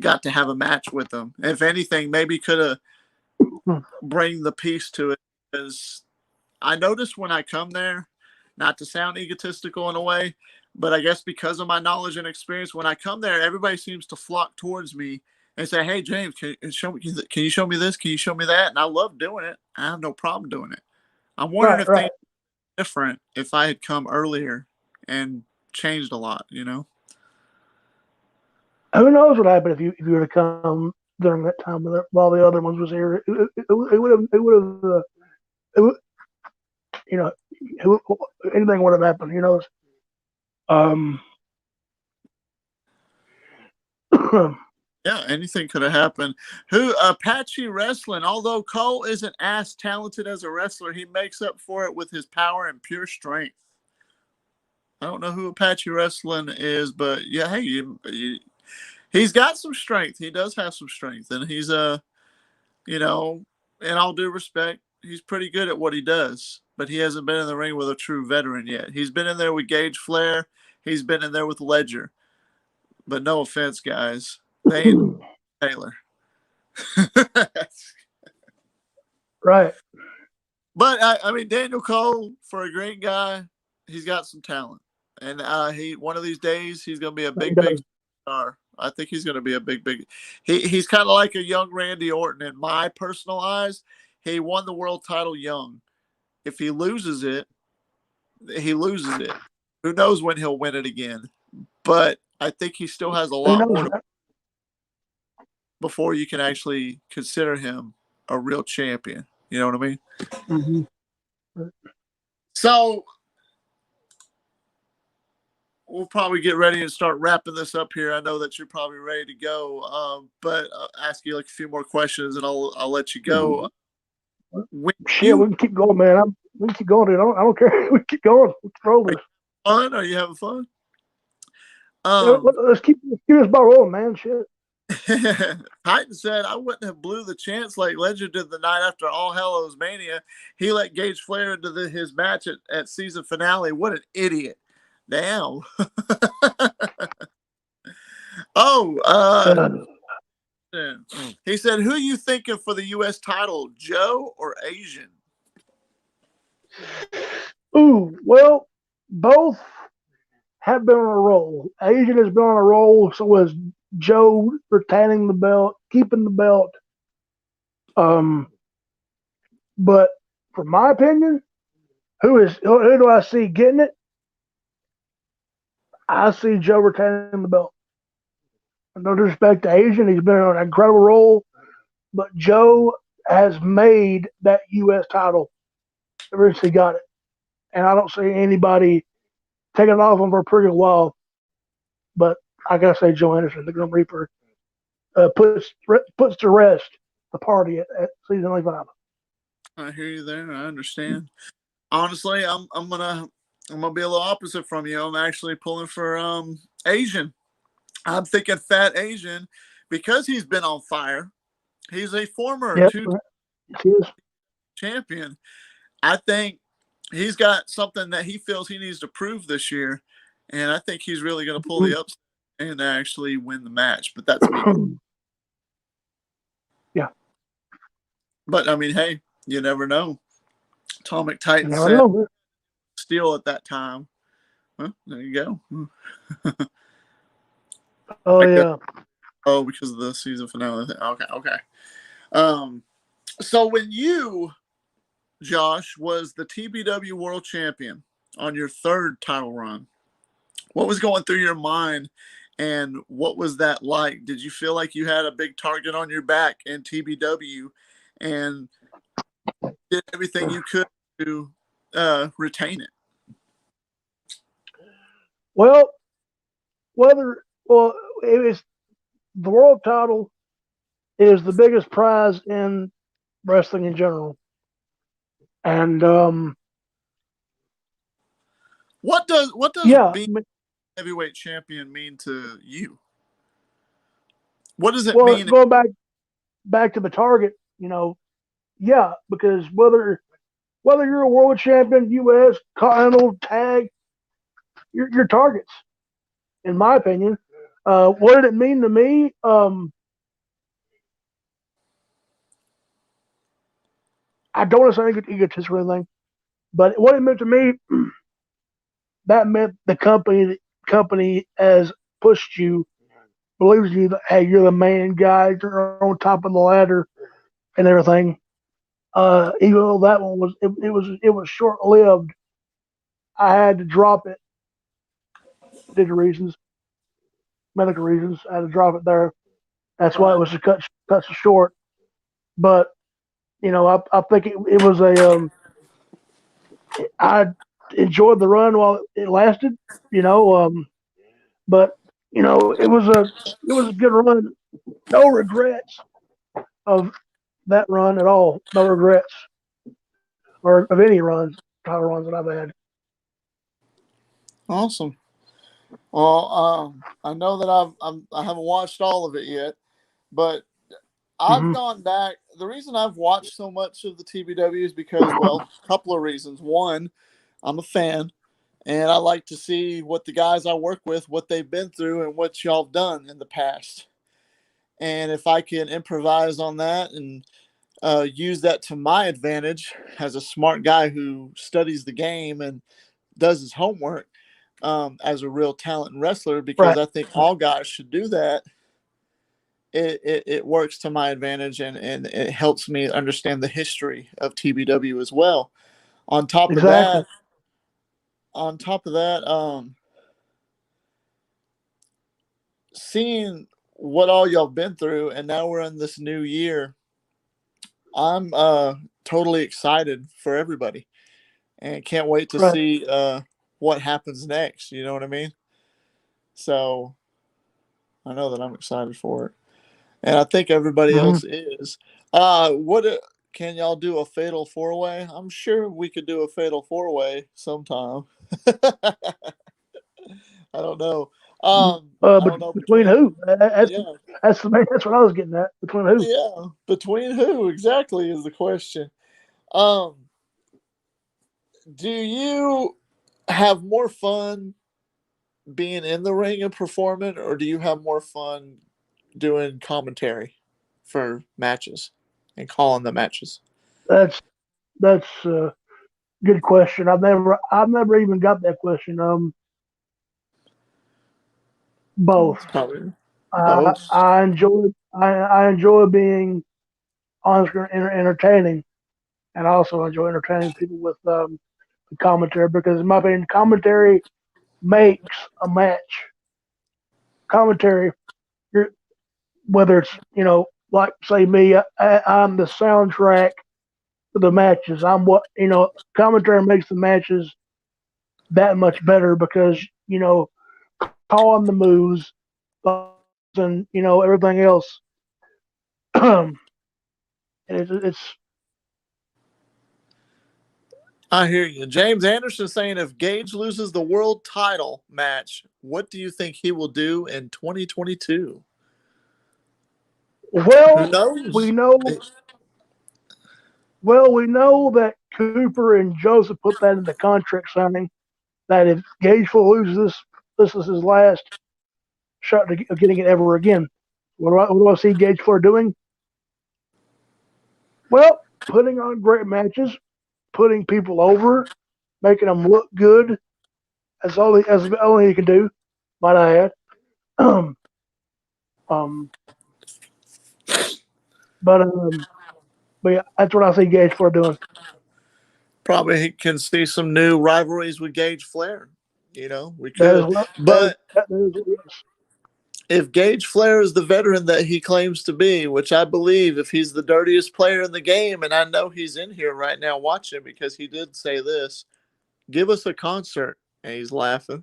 got to have a match with them. If anything, maybe could have bring the peace to it, because I noticed when I come there, not to sound egotistical in a way, but I guess because of my knowledge and experience, when I come there, everybody seems to flock towards me and say, "Hey, James, can you show me this? Can you show me that?" And I love doing it. I have no problem doing it. I'm wondering if things were different if I had come earlier and changed a lot, Who knows what happened if you were to come during that time while the other ones was here? Anything would have happened. Yeah, anything could have happened. Apache Wrestling, although Cole isn't as talented as a wrestler, he makes up for it with his power and pure strength. I don't know who Apache Wrestling is, but yeah, hey, he's got some strength. He does have some strength, and he's in all due respect, he's pretty good at what he does, but he hasn't been in the ring with a true veteran yet. He's been in there with Gage Flair. He's been in there with Ledger. But no offense, guys. They ain't Taylor. Right. But, I mean, Daniel Cole, for a great guy, he's got some talent. And one of these days, he's going to be a big star. I think he's going to be a big. He's kind of like a young Randy Orton in my personal eyes. He won the world title young. If he loses it, he loses it. Who knows when he'll win it again? But I think he still has a lot more before you can actually consider him a real champion. You know what I mean? Mm-hmm. So we'll probably get ready and start wrapping this up here. I know that you're probably ready to go, but I'll ask you like a few more questions and I'll let you go. We can keep going, man. We can keep going, dude. I don't care. We can keep going. Let's roll this. Fun? Are you having fun? Let's keep this ball rolling, man. Shit. Titan said, I wouldn't have blew the chance like Ledger did the night after All Hallows Mania. He let Gage Flair into his match at season finale. What an idiot. Damn. He said, who are you thinking for the U.S. title, Joe or Asian? Ooh, well, both have been on a roll. Asian has been on a roll, so was Joe retaining the belt, keeping the belt. But from my opinion, who do I see getting it? I see Joe retaining the belt. No disrespect to Asian, he's been on an incredible roll, but Joe has made that U.S. title ever since he got it. And I don't see anybody taking it off him for a pretty while. But I gotta say, Joe Anderson, the Grim Reaper, puts to rest the party at season 5. I hear you there. I understand. Honestly, I'm gonna be a little opposite from you. I'm actually pulling for Asian. I'm thinking Fat Asian because he's been on fire. He's a former champion. I think he's got something that he feels he needs to prove this year, and I think he's really going to pull the upset and actually win the match. But that's me. Yeah. But I mean, hey, you never know. Atomic Titan said Steel at that time. Well, there you go. Oh yeah. Oh, because of the season finale thing. Okay, okay. Um, so when you, Josh, was the TBW World Champion on your third title run, what was going through your mind, and what was that like? Did you feel like you had a big target on your back in TBW, and did everything you could to retain it? Well, it is the world title is the biggest prize in wrestling in general, and What does yeah, being heavyweight champion mean to you? What does it well, mean? going back to the target, yeah, because whether you're a world champion, U.S., Continental, Tag, your targets, in my opinion. What did it mean to me? I don't want to sound egotistical or anything, but what it meant to me, that meant the company has pushed you, believes you that hey, you're the main guy, you're on top of the ladder and everything. Even though that one was short lived, I had to drop it due to reasons, medical reasons. I had to drop it there. That's why it Right. was cut so short. But I think it was I enjoyed the run while it lasted. You know, but it was a good run. No regrets of that run at all. No regrets or of any title runs that I've had. Awesome. Well, I know that I haven't watched all of it yet, but I've Hmm. gone back. The reason I've watched so much of the TBW is because, well, a couple of reasons. One, I'm a fan, and I like to see what the guys I work with, what they've been through, and what y'all have done in the past. And if I can improvise on that and use that to my advantage as a smart guy who studies the game and does his homework as a real talent wrestler, because Right. I think all guys should do that. It works to my advantage, and it helps me understand the history of TBW as well. On top of Exactly. that, on top of that, seeing what all y'all been through, and now we're in this new year, I'm totally excited for everybody, and can't wait to Right. see what happens next. You know what I mean? So I know that I'm excited for it, and I think everybody Hmm. else is. What can y'all do a fatal four way? I'm sure we could do a fatal four way sometime. I don't know. I But don't know between between who? yeah, That's what I was getting at. Between who? yeah, between who exactly is the question. Um, do you have more fun being in the ring and performing, or do you have more fun doing commentary for matches and calling the matches? That's that's a good question. I've never even got that question. Both. It's probably I both. I enjoy I enjoy being on screen entertaining, and I also enjoy entertaining people with the commentary because in my opinion, commentary makes a match. Commentary, you're, whether it's like say me, I'm the soundtrack for the matches. I'm what commentary makes the matches that much better because calling the moves and everything else. And it's I hear you. James Anderson saying if Gage loses the world title match, what do you think he will do in 2022? Who well we knows? know we know that Cooper and Joseph put that in the contract signing that if Gageful loses this is his last shot of getting it ever again. What do I see Gageful doing? Well, putting on great matches, putting people over, making them look good. That's all he can do. Might I add? Um, but yeah, that's what I see Gage Flair doing. Probably he can see some new rivalries with Gage Flair. We That is could. what But that is what it is. if Gage Flair is the veteran that he claims to be, which I believe, if he's the dirtiest player in the game, and I know he's in here right now watching because he did say this, give us a concert. And he's laughing.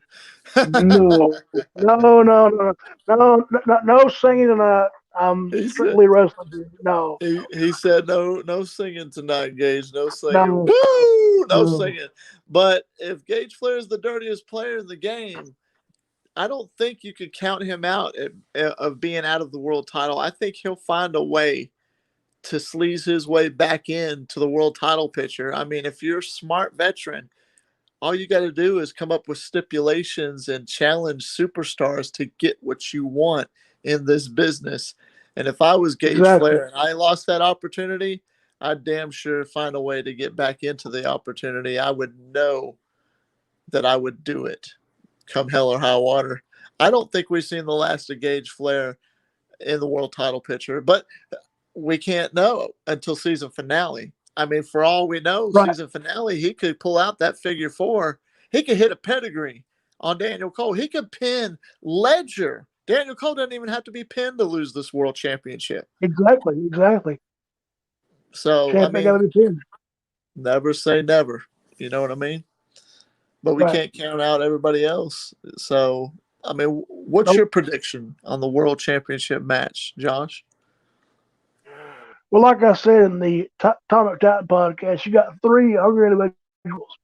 No, no, no, no, no singing tonight. I'm he said strictly wrestling here. No, he said no singing tonight, Gage. No singing. no, Woo! No no. singing. But if Gage Flair is the dirtiest player in the game, I don't think you could count him out of being out of the world title. I think he'll find a way to sleaze his way back into the world title picture. I mean, if you're a smart veteran, all you got to do is come up with stipulations and challenge superstars to get what you want in this business. And if I was Gage Exactly, Flair and I lost that opportunity, I'd damn sure find a way to get back into the opportunity. I would know that I would do it come hell or high water. I don't think we've seen the last of Gage Flair in the world title picture, but we can't know until season finale. I mean, for all we know, right? season finale, he could pull out that figure four. He could hit a pedigree on Daniel Cole. He could pin Ledger. Daniel Cole doesn't even have to be pinned to lose this world championship. Exactly. So, I Champion got mean, to be pinned. never say never. You know what I mean? But we Right. can't count out everybody else. So, I mean, what's Nope. your prediction on the world championship match, Josh? Well, like I said in the Atomic Titan podcast, you got three hungry individuals.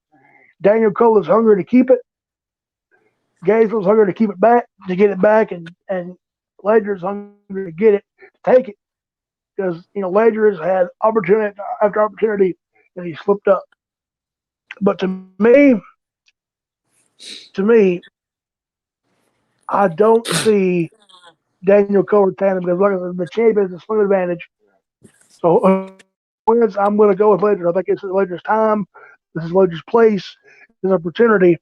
Daniel Cole is hungry to keep it. Gage was hungry to keep it back, to get it back, and Ledger's hungry to get it, to take it. Because, Ledger has had opportunity after opportunity and he slipped up. But to me, I don't see Daniel Cole retaining because, like I said, the champion is a slim advantage. So, wins, I'm going to go with Ledger. I think it's Ledger's time. This is Ledger's place. His opportunity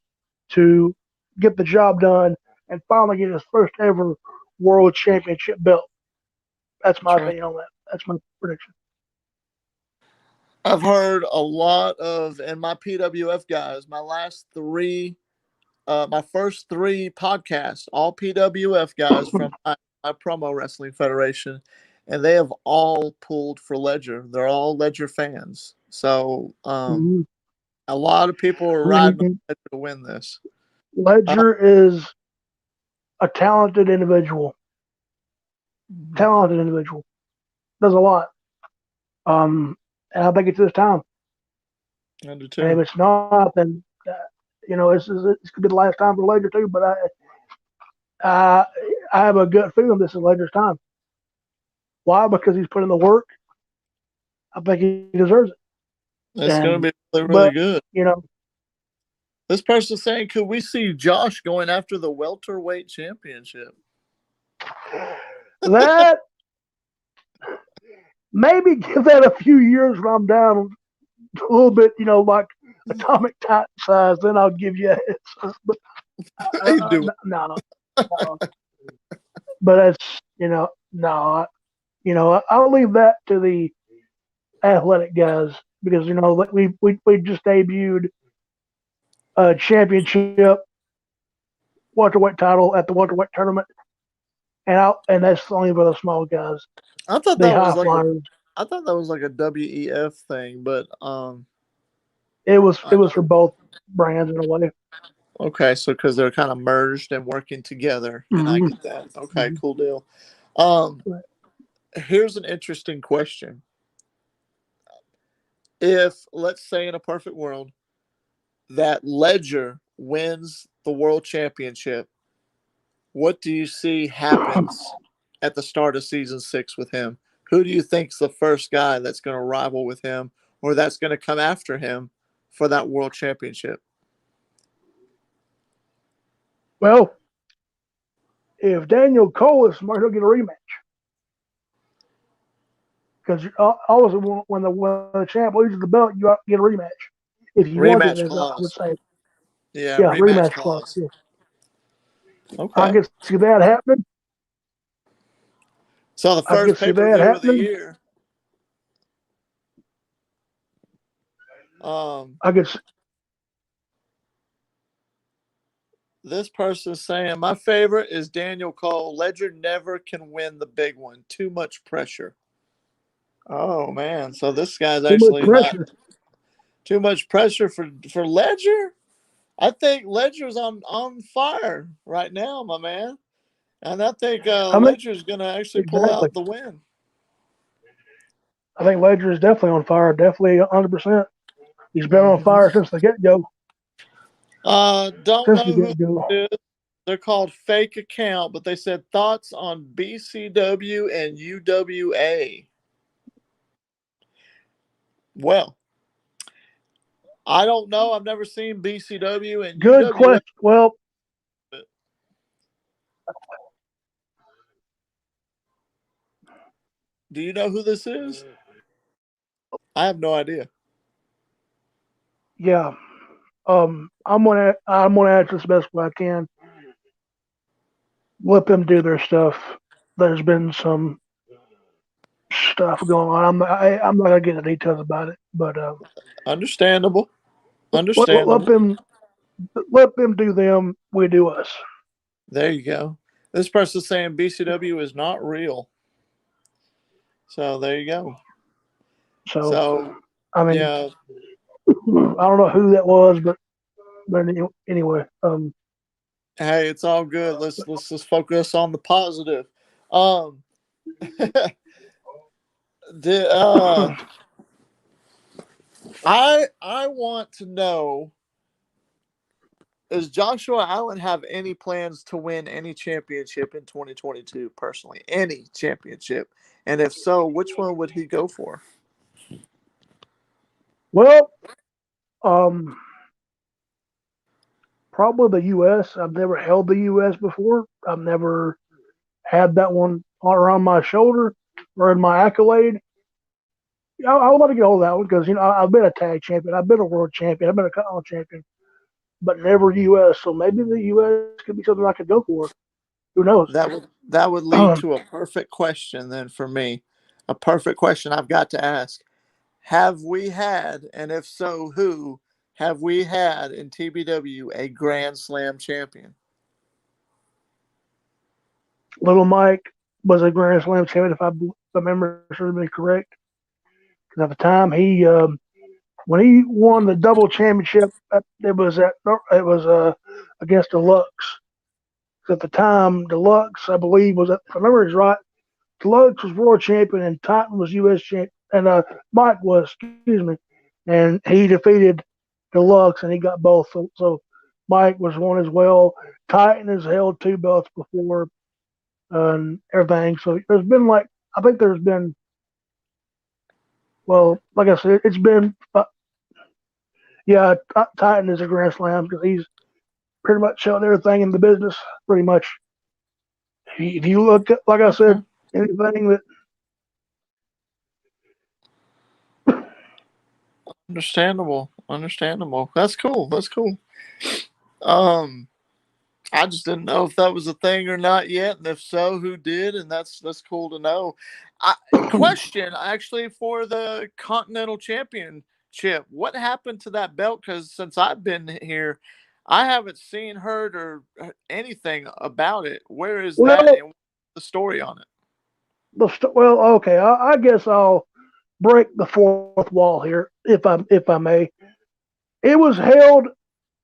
to get the job done and finally get his first ever world championship belt. That's my That's right. opinion on that. That's my prediction. I've heard a lot of, and my PWF guys, my first three podcasts, all PWF guys from my promo wrestling federation, and they have all pulled for Ledger. They're all Ledger fans. So Mhm. a lot of people are I riding on mean, Ledger to win this. Uh, Ledger is a talented individual. Talented individual. Does a lot. And I think it's his time. I do And if too. it's not, then this could be the last time for Ledger too. But I I have a gut feeling this is Ledger's time. Why? Because he's put in the work. I think he deserves it. It's going And to be really, really but good. you know This person's saying, could we see Josh going after the welterweight championship? that maybe give that a few years when I'm down a little bit. Like Atomic Titan size. Then I'll give you a heads. But He do it. no, no. But it's no. I'll leave that to the athletic guys because like we just debuted a championship welterweight title at the welterweight tournament, and that's only for the small guys, I thought the that high was like a flyers. I thought that was like a WEF thing, but It was I it was for know. both brands in a way. Okay, so because they're kind of merged and working together, and I Mm-hmm. get that. Okay, Mm-hmm. cool deal. Um, Right. here's an interesting question: if, let's say, in a perfect world, that Ledger wins the world championship, what do you see happens at the start of season 6 with him? Who do you think's the first guy that's going to rival with him, or that's going to come after him for that world championship? Well, if Daniel Cole is smart, he'll get a rematch because always when the champ loses the belt, you get a rematch if you want it. Rematch As I would clause. say, Yeah, yeah, rematch rematch clause. clause. Yeah. I Okay. can see that happening. So the I could first see pay per that view of the happening. year. I could. This person's saying my favorite is Daniel Cole. Ledger never can win the big one. Too much pressure. Oh man, so this guy's Too much actually not pressure. too much pressure for Ledger. I think Ledger's on fire right now, my man, and I think I mean, Ledger's going to actually pull exactly. out the win. I think Ledger is definitely on fire. Definitely 100%. He's been on Mm-hmm. fire since the get go. Don't Since the know who get go. it is. They're called fake account, but they said thoughts on BCW and UWA. Well, I don't know. I've never seen BCW and Good UWA. question. Well, Do you know who this is? I have no idea. yeah. I'm gonna answer this best way I can. Let them do their stuff. There's been some stuff going on. I'm not gonna get into details about it, but Understandable. let Understandable. them do them. We do us. There you go. This person's saying BCW is not real. So there you go. So So I mean, yeah. I don't know who that was, but anyway, Hey, it's all good. Let's just focus on the positive. Um the I want to know, does Joshua Allen have any plans to win any championship in 2022 personally? Any championship? And if so, which one would he go for? well, um, probably the U.S. I've never held the U.S. before. I've never had that one around my shoulder or in my accolade. I would like to get hold of that one because I've been a tag champion, I've been a world champion, I've been a continental champion, but never U.S. So maybe the U.S. could be something I could go for. Who knows? That would lead to a perfect question then for me. A perfect question I've got to ask. Have we had, and if so, who have we had in TBW a Grand Slam champion? Little Mike was a Grand Slam champion, if I remember serves me correct. Because at the time when he won the double championship, it was against Deluxe. At the time, Deluxe, I believe, if I remember is right, Deluxe was world champion and Titan was U.S. champion, and Mike was, excuse me, and he defeated Deluxe and he got both. So Mike was one as well. Titan has held two belts before and everything. So there's been I think there's been, well, like I said, it's been, yeah, Titan is a Grand Slam because he's pretty much held everything in the business, pretty much. If you look at, like I said, Okay. anything that Understandable. Understandable. That's cool. That's cool. Um, I just didn't know if that was a thing or not yet, and if so, who did? And that's cool to know. Question actually for the Continental Championship: what happened to that belt? Because since I've been here, I haven't seen, heard, or anything about it. Where is that, well, and what's the story on it? well, okay, I guess I'll break the fourth wall here, if I may. It was held.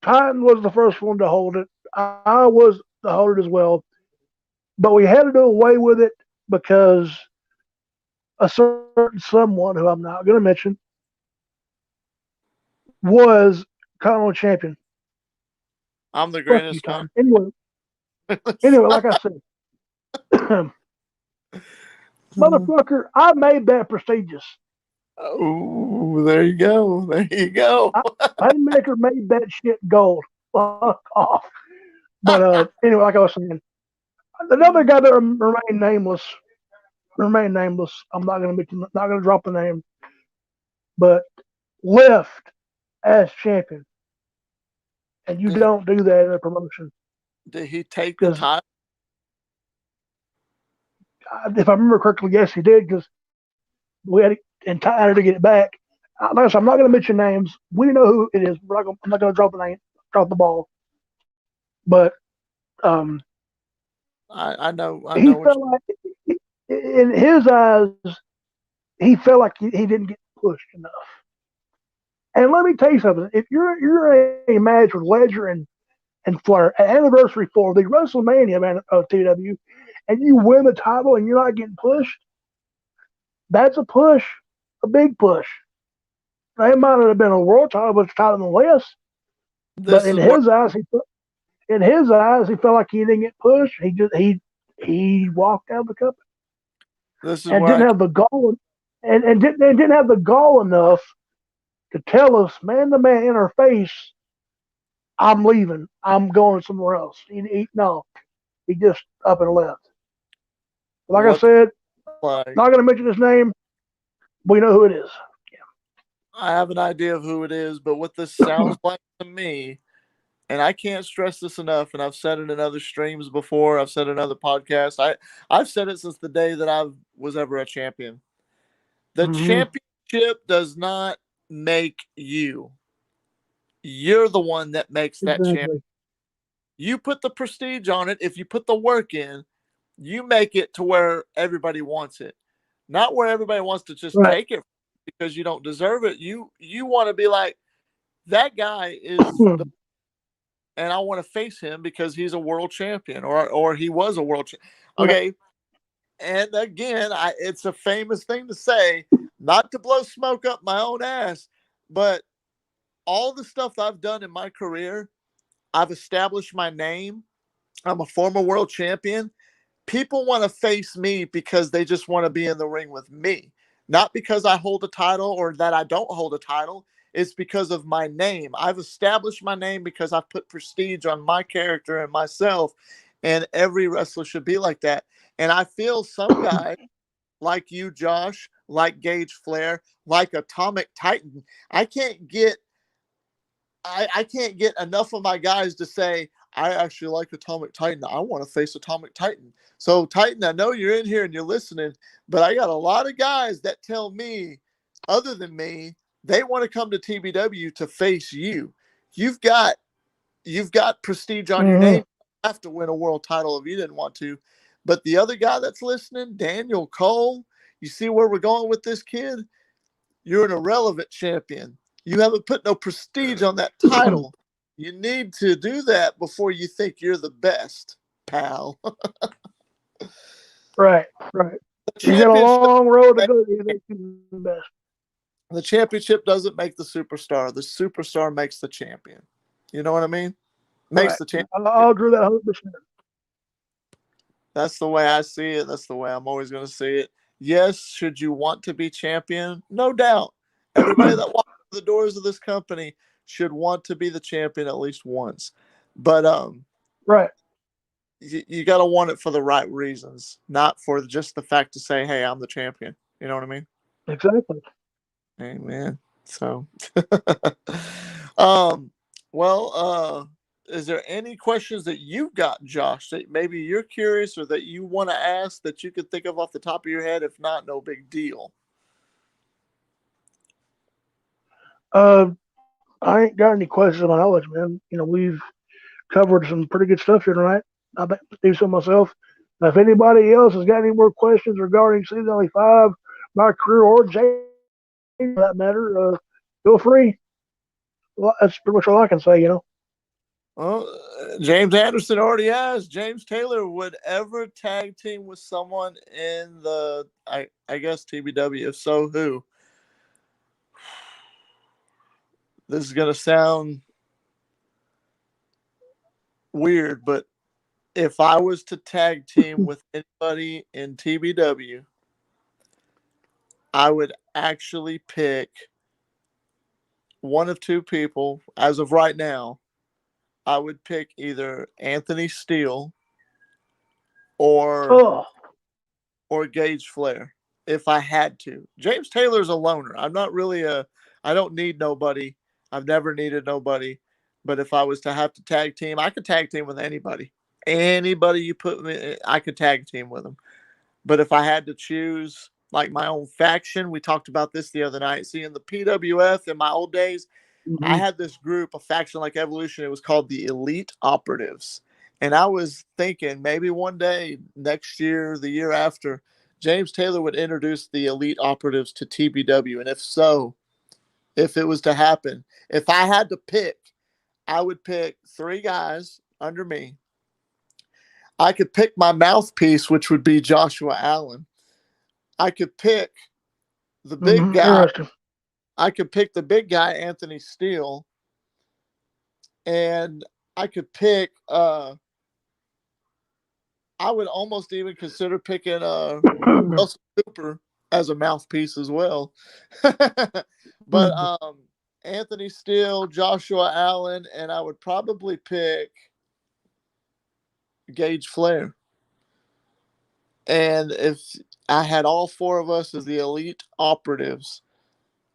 Titan was the first one to hold it. I was the holder as well, but we had to do away with it because a certain someone who I'm not going to mention was Continental champion. I'm the Fuck you, greatest one. Titan. Anyway, like I said, motherfucker, I made that prestigious. Oh, there you go. There you go. I, Paymaker made that shit gold. Fuck off. But anyway, like I was saying, another guy that remain nameless. I'm not gonna drop the name, but left as champion, and you Did don't do that in a promotion did he take the because title? if I remember correctly, yes, he did because we had in time to get it back. Like I said, I'm not going to mention names. We know who it is. I'm not going to drop the ball. But um, I know he what felt like, in his eyes, he felt like he didn't get pushed enough. And let me tell you something: if you're in a match with Ledger and Flair at Anniversary 4, the WrestleMania man of TW, and you win the title and you're not getting pushed, that's a push, a big push. It might not have been a world title, but it's title nonetheless. But this is where in his eyes, he felt like he didn't get pushed. He walked out of the company this is and where I didn't have the gall and didn't have the gall enough to tell us, man to man in our face, I'm leaving. I'm going somewhere else. No, he just up and left. Like I what said, like. not going to mention his name. We know who it is. I have an idea of who it is, but what this sounds like to me, and I can't stress this enough, and I've said it in other streams before, I've said it in other podcasts. I've said it since the day that I was ever a champion. The Mm-hmm. championship does not make you. You're the one that makes that champion. Exactly. You put the prestige on it. If you put the work in, you make it to where everybody wants it. Not where everybody wants to just Right. take it because you don't deserve it. You want to be like, that guy is the, and I want to face him because he's a world champion or he was a world champion. Right. Okay. And again, it's a famous thing to say, not to blow smoke up my own ass, but all the stuff I've done in my career, I've established my name. I'm a former world champion. People want to face me because they just want to be in the ring with me, not because I hold a title or that I don't hold a title. It's because of my name. I've established my name because I've put prestige on my character and myself, and every wrestler should be like that. And I feel some guys like you, Josh, like Gage Flair, like Atomic Titan, I can't get I can't get enough of my guys to say, I actually like Atomic Titan. I want to face Atomic Titan. So, Titan, I know you're in here and you're listening, but I got a lot of guys that tell me, other than me, they want to come to TBW to face you. You've got prestige on your Mm-hmm. name. You have to win a world title if you didn't want to. But the other guy that's listening, Daniel Cole, you see where we're going with this kid? You're an irrelevant champion. You haven't put no prestige on that title. You need to do that before you think you're the best, pal. Right. Right. The You got a championship, long road to go to make you the best. the championship doesn't make the superstar. The superstar makes the champion. You know what I mean? Makes Right. the champion. I'll agree that 100%. That's the way I see it. That's the way I'm always going to see it. Yes, should you want to be champion? No doubt. Everybody that walks through the doors of this company should want to be the champion at least once. But Right. you got to want it for the right reasons, not for just the fact to say, "Hey, I'm the champion." You know what I mean? Exactly. Amen. So, um, well, is there any questions that you've got, Josh, that maybe you're curious or that you want to ask that you could think of off the top of your head? If not, no big deal. Uh, I ain't got any questions of my knowledge, man. We've covered some pretty good stuff here tonight. I think do so myself. Now, if anybody else has got any more questions regarding Season Only 5, my career, or James for that matter, feel free. Well, that's pretty much all I can say. Well, James Anderson already asked. James Taylor would ever tag team with someone in the, I guess, TBW. If so, who? This is going to sound weird, but if I was to tag team with anybody in TBW, I would actually pick one of two people. As of right now, I would pick either Anthony Steele or Oh, Gage Flair if I had to. James Taylor's a loner. I'm not really I don't need nobody. I've never needed nobody. But if I was to have to tag team, I could tag team with anybody. Anybody you put me, I could tag team with them. But if I had to choose like my own faction, we talked about this the other night. See, in the PWF in my old days, I Mm-hmm. had this group, a faction like Evolution. It was called the Elite Operatives. And I was thinking maybe one day, next year, the year after, James Taylor would introduce the Elite Operatives to TBW. And if so, if it was to happen, if I had to pick, I would pick three guys under me. I could pick my mouthpiece, which would be Joshua Allen. I could pick the big Mm-hmm. guy. Interesting. I could pick the big guy, Anthony Steele, and I could pick I would almost even consider picking Russell Cooper as a mouthpiece as well. But Anthony Steele, Joshua Allen, and I would probably pick Gage Flair. And if I had all four of us as the elite operatives,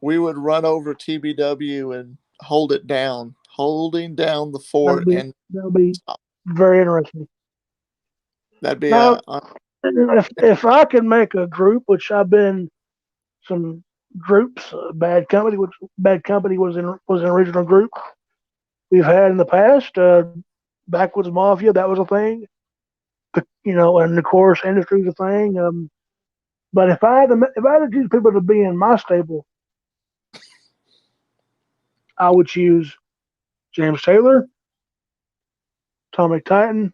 we would run over TBW and hold it down, holding down the that'll fort, be and that'll be very interesting. that'd be Now, a if I can make a group, which I've been in some groups, Bad Company was an original group we've had in the past. Backwoods Mafia, that was a thing. And of course, industry's a thing. But if I had to choose people to be in my stable, I would choose James Taylor, Tommy Titan,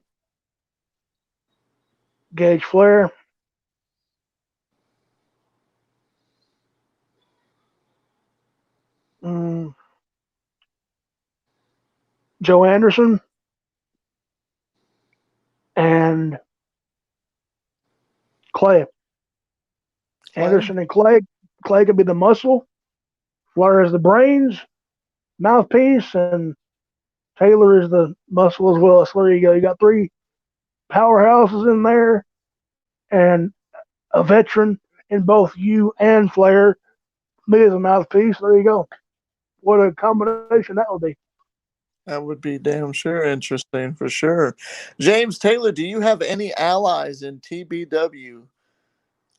Gage Flair, mm, Joe Anderson, and Clay. Clay. Anderson and Clay. Clay could be the muscle, Flair is the brains, mouthpiece, and Taylor is the muscle as well. So there you go. You got three powerhouses in there, and a veteran in both you and Flair. Me as a mouthpiece. There you go. What a combination that would be. That would be damn sure interesting for sure. James Taylor, do you have any allies in TBW?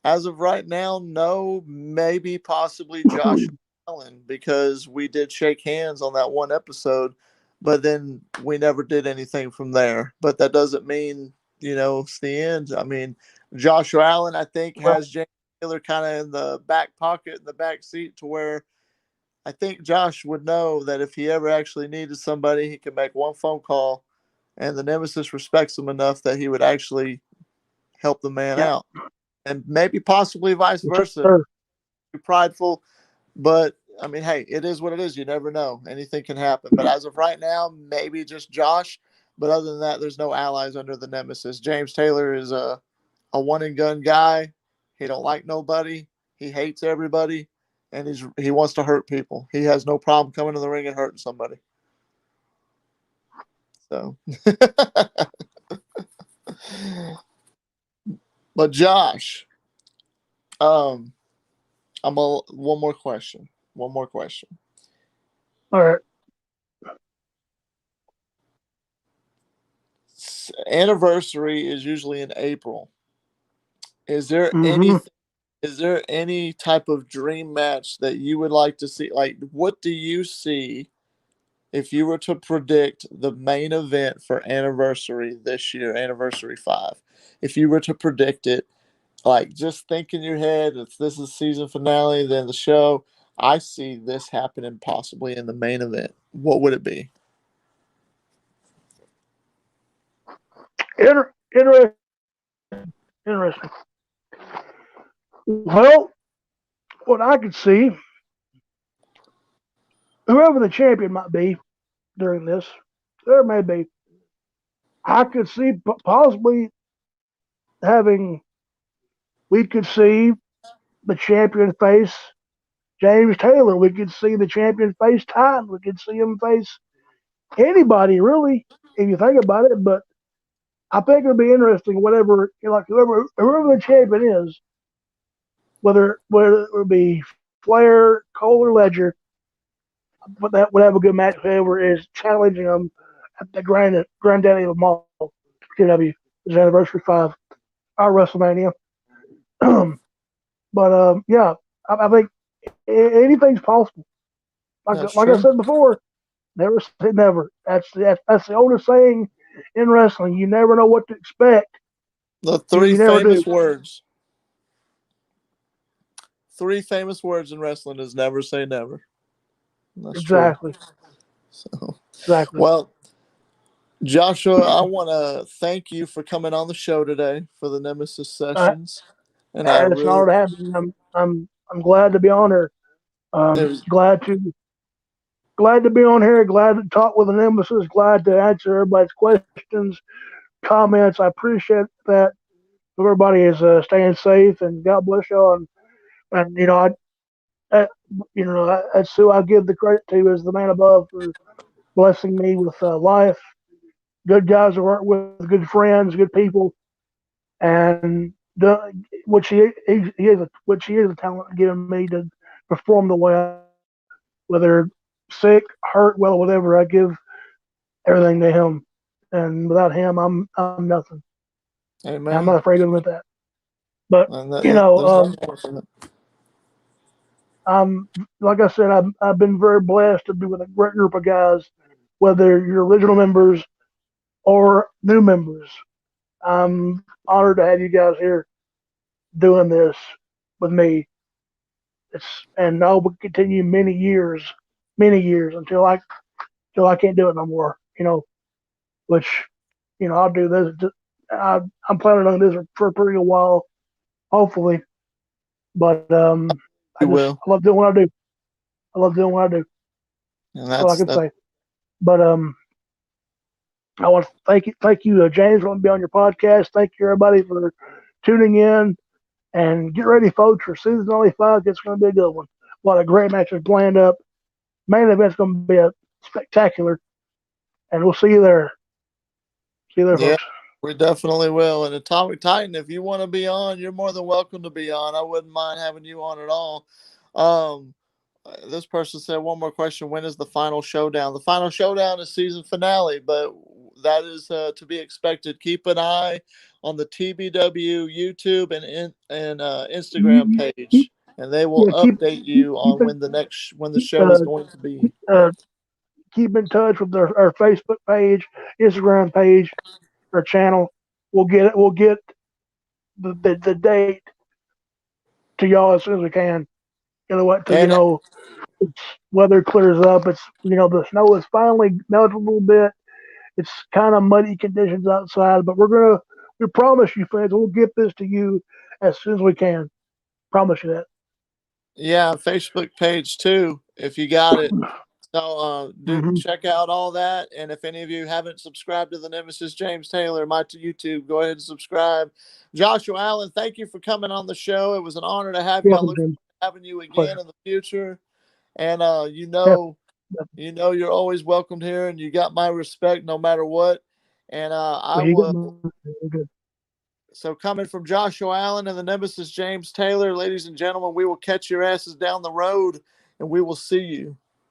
As of right now, no, maybe possibly Joshua Allen, because we did shake hands on that one episode, but then we never did anything from there. But that doesn't mean, it's the end. I mean, Joshua Allen, I think, Right. has James Taylor kind of in the back pocket, in the back seat, to where I think Josh would know that if he ever actually needed somebody, he could make one phone call, and the Nemesis respects him enough that he would actually help the man Yep. out. And maybe possibly vice Yes, versa. sir. Too prideful, but I mean, hey, it is what it is. You never know. Anything can happen. But as of right now, maybe just Josh. But other than that, there's no allies under the Nemesis. James Taylor is a one and gun guy. He don't like nobody. He hates everybody, and he wants to hurt people. He has no problem coming to the ring and hurting somebody. So, but Josh, um, one more question. One more question. All right. Anniversary is usually in April. Is there Mm-hmm. anything? Is there any type of dream match that you would like to see? Like, what do you see if you were to predict the main event for anniversary this year, anniversary 5? If you were to predict it, like just think in your head, if this is season finale, then the show, I see this happening possibly in the main event. What would it be? Interesting. Interesting. Well, what I could see, whoever the champion might be during this, there may be. I could see possibly having. We could see the champion face James Taylor. We could see the champion face Titan. We could see him face anybody really, if you think about it. But I think it'll be interesting. Like whoever the champion is, whether it be Flair, Cole, or Ledger, but that would have a good match. Whoever is challenging them at the granddaddy of them all, TW, is Anniversary 5, our WrestleMania. But yeah, I think anything's possible. That's Like I true. said before, never say never. That's the oldest saying in wrestling. You never know what to expect. The You three never do. famous words. Three famous words in wrestling is never say never. That's true. Exactly. So, Exactly. well, Joshua, I want to thank you for coming on the show today for the Nemesis Uh, sessions, and I and it's an really, honor to have you. I'm glad to be on here. it was, Glad to be on here. Glad to talk with the Nemesis. Glad to answer everybody's questions, comments. I appreciate that. Everybody is staying safe, and God bless y'all. And I, that's who I give the credit to is the man above for blessing me with life, good guys to work with, good friends, good people, and which he is a talent given me to perform the way I do, whether sick, hurt, well, whatever. I give everything to him, and without him, I'm nothing. And I'm not amen. afraid to admit that. But And you know, there's no more from it. I'm like I said, I've been very blessed to be with a great group of guys, whether you're original members or new members. I'm honored to have you guys here doing this with me. It's and I will continue many years until I can't do it no more. Which I'll do this. I'm planning on this for a pretty while, hopefully. But You will, I love doing what I do. I love doing what I do. and That's all I can that's say. But I want to thank you, James, for wanting to be on your podcast. Thank you, everybody, for tuning in. And get ready, folks, for season only 5. It's going to be a good one. A lot of great matches planned up. Main event's going to be a spectacular. And we'll see you there. See you there, yeah. folks. We definitely will. And Atomic Titan, if you want to be on, you're more than welcome to be on. I wouldn't mind having you on at all. Um, this person said one more question. When is the final showdown? The final showdown is season finale, but that is to be expected. Keep an eye on the TBW YouTube and Instagram Keep, page, and they will yeah, update you keep on it, when the show is uh, going to be. uh, keep in touch with our Facebook page, Instagram page, our channel. We'll get it. We'll get the date to y'all as soon as we can. What till And it's weather clears up. It's the snow is finally melted a little bit. It's kind of muddy conditions outside, but we promise you, fans, we'll get this to you as soon as we can. Promise you that. yeah, Facebook page too, if you got it. So do Mm-hmm. check out all that. And if any of you haven't subscribed to the Nemesis James Taylor, my YouTube, go ahead and subscribe. Joshua Allen, thank you for coming on the show. It was an honor to have You're you. I welcome, look Jim. forward to having you again Pleasure. in the future. And Yep. Yep. you're always welcomed here, and you got my respect no matter what. And I Well, you got will. my good. So coming from Joshua Allen and the Nemesis James Taylor, ladies and gentlemen, we will catch your asses down the road, and we will see you.